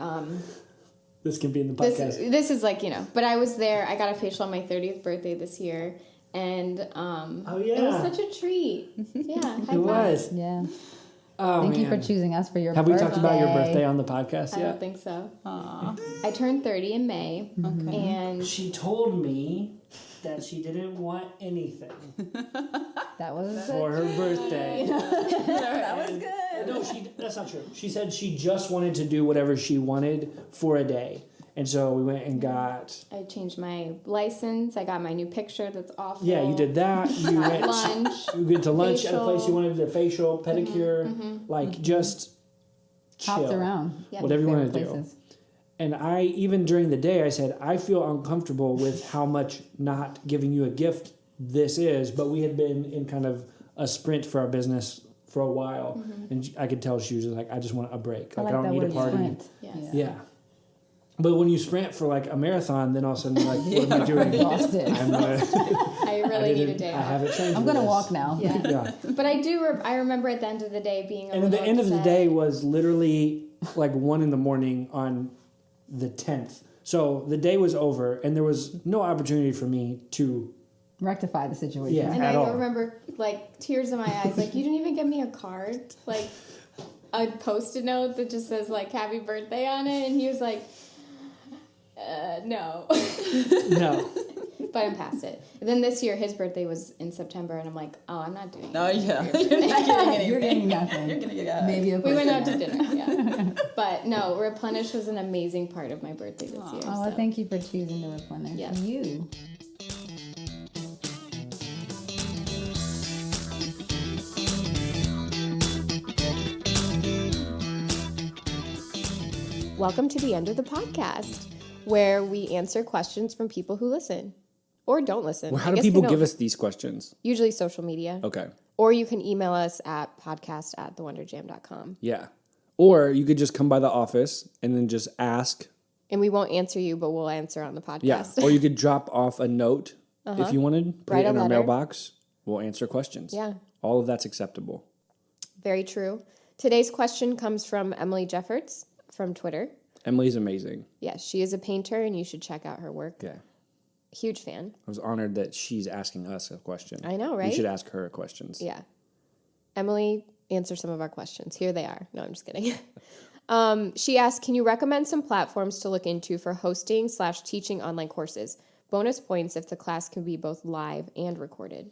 This can be in the podcast. this is like, but I was there. I got a facial on my 30th birthday this year. And it was such a treat. Yeah. high It five. was. Yeah. Oh, Thank you man. for choosing us for your Have we birthday. talked about your birthday on the podcast I yet? don't think so. Aw. I turned 30 in May. Okay. And She told me that she didn't want anything That was for her birthday. That was good. No, that's not true. She said she just wanted to do whatever she wanted for a day. And so we went and got... I changed my license. I got my new picture that's awful. Yeah, you did that. You went Lunch. You went to lunch at a place Facial. you wanted, a facial, pedicure, like just chill. Hopped around. Yep. Whatever you want to Favorite do. places. And I, even during the day, I said, I feel uncomfortable with how much not giving you a gift this is. But we had been in kind of a sprint for our business for a while. And I could tell she was like, I just want a break. Like, I don't that need a word party. sprint. Yes. Yeah. But when you sprint for like a marathon, then all of a sudden you're like, what am I doing? Exhausted. I'm gonna, I really need a day I off. haven't trained I'm for going to this. walk now. Yeah. Yeah. But I I remember at the end of the day being a And at little the end of the upset. day was literally like 1 a.m. on the 10th. So the day was over, and there was no opportunity for me to. Rectify the situation. Yeah. And at I all. remember like tears in my eyes. Like, you didn't even give me a card. Like a Post-it note that just says like happy birthday on it. And he was like, no. No. But I'm past it. And then this year, his birthday was in September, and I'm like, oh, I'm not doing No, it. yeah. You're not getting anything. You're getting nothing. You're gonna get Maybe a We went out to person. dinner, yeah. But no, Replenish was an amazing part of my birthday this year. Oh, well, so. thank you for choosing to replenish. Yes. You. Welcome to the end of the podcast, where we answer questions from people who listen or don't listen. Well, how I do guess they people don't. give us these questions? Usually social media. Okay. Or you can email us at podcast@thewonderjam.com. Yeah. Or you could just come by the office and then just ask. And we won't answer you, but we'll answer on the podcast. Yeah. Or you could drop off a note if you wanted. Put Write it a in our letter. mailbox. We'll answer questions. Yeah. All of that's acceptable. Very true. Today's question comes from Emily Jeffords from Twitter. Emily's amazing. Yes, she is a painter, and you should check out her work. Yeah. Huge fan. I was honored that she's asking us a question. I know, We right? should ask her questions. Yeah. Emily, answer some of our questions. Here they are. No, I'm just kidding. She asked, can you recommend some platforms to look into for hosting/teaching online courses? Bonus points if the class can be both live and recorded.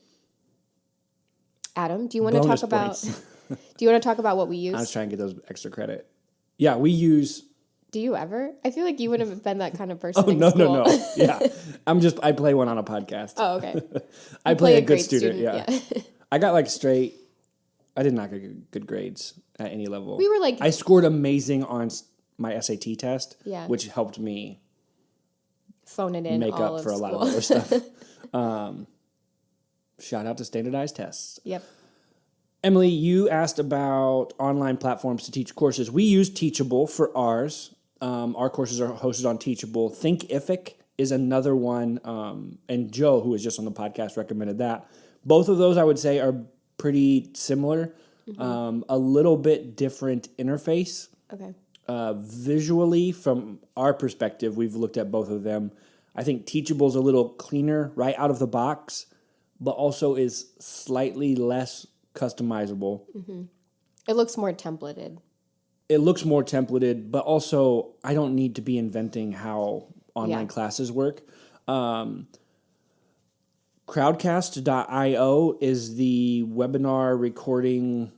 Adam, do you want to Bonus talk about? points. Do you want to talk about what we use? I was trying to get those extra credit. Yeah, we use. Do you ever? I feel like you wouldn't have been that kind of person. Oh, in no, school. no. Yeah. I play one on a podcast. Oh, okay. I play a good great student. Yeah. yeah. I got like straight. I did not get good grades at any level. We were like- I scored amazing on my SAT test, Yeah. which helped me Phone it in. make all up for of a lot of school. other stuff. Shout out to standardized tests. Yep. Emily, you asked about online platforms to teach courses. We use Teachable for ours. Our courses are hosted on Teachable. Thinkific is another one, and Joe, who was just on the podcast, recommended that. Both of those, I would say, are pretty similar. A little bit different interface. Okay. Visually, from our perspective, we've looked at both of them. I think Teachable's a little cleaner right out of the box, but also is slightly less customizable. It looks more templated. It looks more templated, but also I don't need to be inventing how online classes work. Crowdcast.io is the webinar recording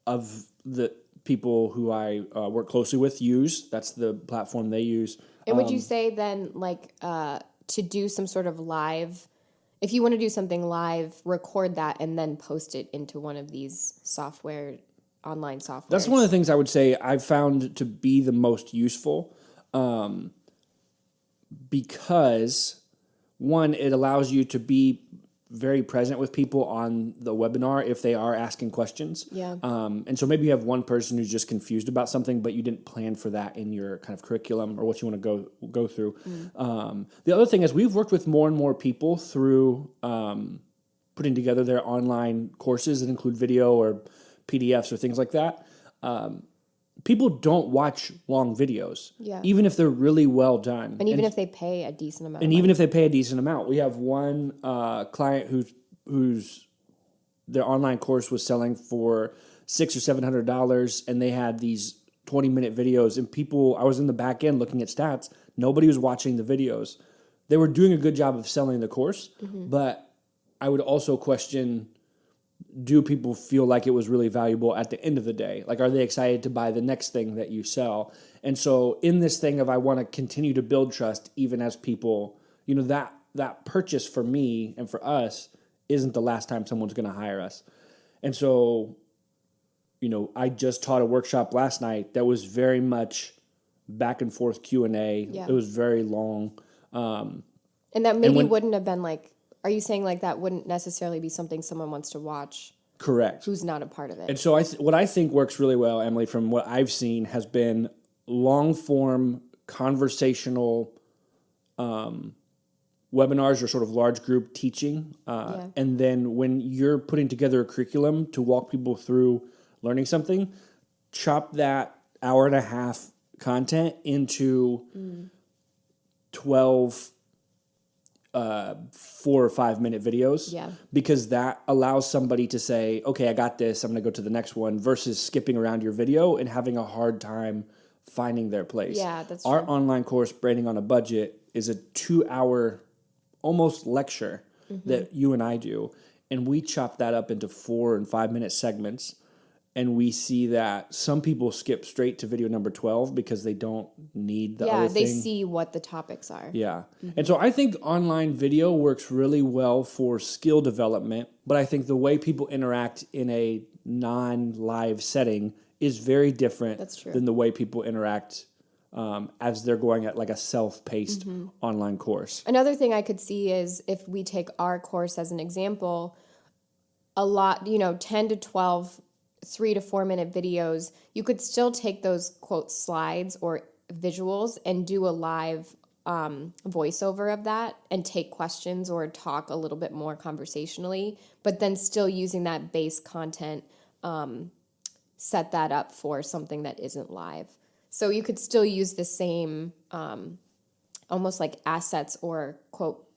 of the people who I work closely with use. That's the platform they use. And would you say then, like, to do some sort of live, if you want to do something live, record that and then post it into one of these online software? That's one of the things I would say I've found to be the most useful, because one, it allows you to be very present with people on the webinar if they are asking questions. Yeah. And so maybe you have one person who's just confused about something, but you didn't plan for that in your kind of curriculum or what you want to go through. The other thing is we've worked with more and more people through putting together their online courses that include video or PDFs or things like that. People don't watch long videos, even if they're really well done. And even if they pay a decent amount. And even if they pay a decent amount. We have one client whose their online course was selling for $600 or $700, and they had these 20-minute videos. And people, I was in the back end looking at stats. Nobody was watching the videos. They were doing a good job of selling the course, but I would also question, do people feel like it was really valuable at the end of the day? Like, are they excited to buy the next thing that you sell? And so in this thing of I want to continue to build trust, even as people, that purchase for me and for us isn't the last time someone's going to hire us. And so, I just taught a workshop last night that was very much back and forth Q&A. Yeah. It was very long. And that maybe wouldn't have been like, are you saying like that wouldn't necessarily be something someone wants to watch? Correct. Who's not a part of it? And so what I think works really well, Emily, from what I've seen, has been long-form conversational webinars or sort of large group teaching. And then when you're putting together a curriculum to walk people through learning something, chop that hour and a half content into 12 4 or 5 minute videos, because that allows somebody to say, okay, I got this, I'm going to go to the next one, versus skipping around your video and having a hard time finding their place. Yeah, that's Our true. online course, Branding on a Budget, is a 2-hour almost lecture that you and I do. And we chop that up into 4 and 5 minute segments. And we see that some people skip straight to video number 12 because they don't need the other thing. Yeah, they see what the topics are. Yeah. And so I think online video works really well for skill development, but I think the way people interact in a non-live setting is very different than the way people interact as they're going at like a self-paced online course. Another thing I could see is if we take our course as an example, a lot, 10 to 12 3 to 4 minute videos, you could still take those quote slides or visuals and do a live voiceover of that and take questions or talk a little bit more conversationally, but then still using that base content, set that up for something that isn't live. So you could still use the same almost like assets or quote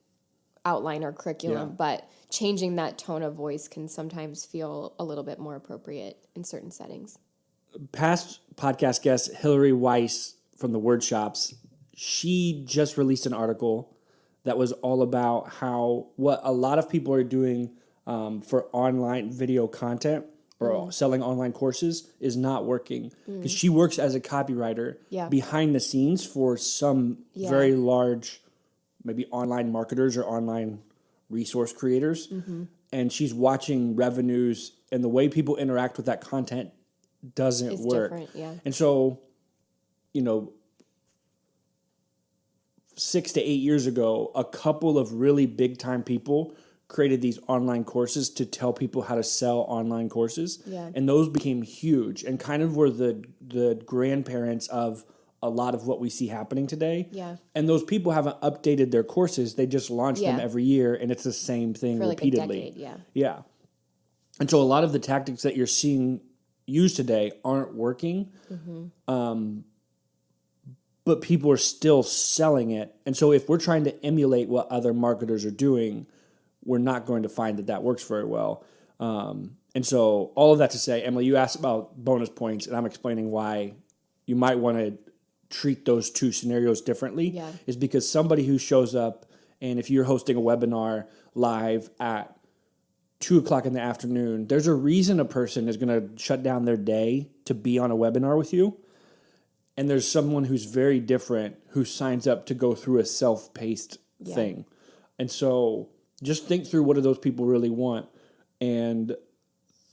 outline or curriculum, but changing that tone of voice can sometimes feel a little bit more appropriate in certain settings. Past podcast guest Hillary Weiss from the Word Shops, she just released an article that was all about how what a lot of people are doing for online video content or selling online courses is not working, because she works as a copywriter behind the scenes for some very large, maybe online marketers or online resource creators. And she's watching revenues and the way people interact with that content doesn't work. And so, 6 to 8 years ago, a couple of really big time people created these online courses to tell people how to sell online courses. And those became huge and kind of were the grandparents of a lot of what we see happening today. And those people haven't updated their courses. They just launch them every year, and it's the same thing for repeatedly. Like a decade, yeah. And so a lot of the tactics that you're seeing used today aren't working, but people are still selling it. And so if we're trying to emulate what other marketers are doing, we're not going to find that works very well. And so all of that to say, Emily, you asked about bonus points, and I'm explaining why you might want to treat those two scenarios differently, is because somebody who shows up, and if you're hosting a webinar live at 2:00 in the afternoon, there's a reason a person is going to shut down their day to be on a webinar with you. And there's someone who's very different who signs up to go through a self-paced thing. And so just think through what do those people really want and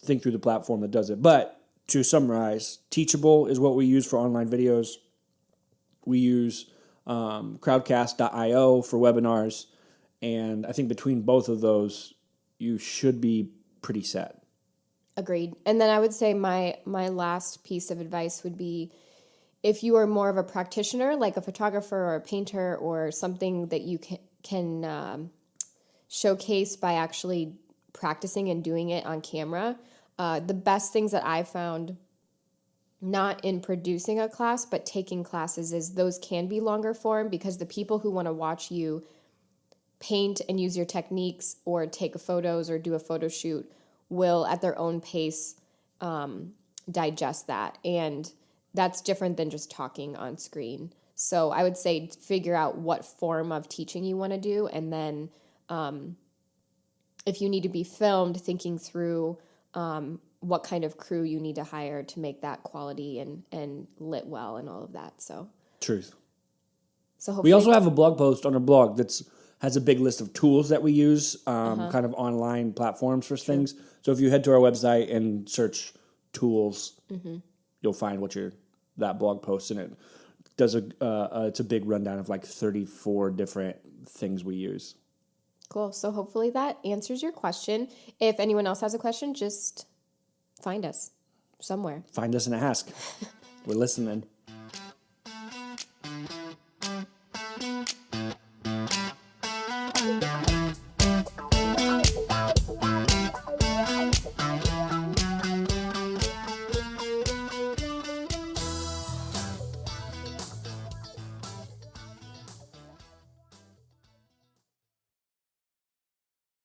think through the platform that does it. But to summarize, Teachable is what we use for online videos. We use crowdcast.io for webinars. And I think between both of those, you should be pretty set. Agreed. And then I would say my last piece of advice would be, if you are more of a practitioner, like a photographer or a painter or something that you can showcase by actually practicing and doing it on camera, the best things that I found, not in producing a class, but taking classes, is those can be longer form, because the people who want to watch you paint and use your techniques or take photos or do a photo shoot will, at their own pace, digest that. And that's different than just talking on screen. So I would say figure out what form of teaching you want to do. And then if you need to be filmed, thinking through what kind of crew you need to hire to make that quality and lit well and all of that. So Truth. So hopefully, we also have a blog post on our blog that's has a big list of tools that we use, kind of online platforms for things. So if you head to our website and search tools, you'll find that blog post, and it does it's a big rundown of like 34 different things we use. Cool. So hopefully that answers your question. If anyone else has a question, just find us somewhere. Find us and ask. We're listening.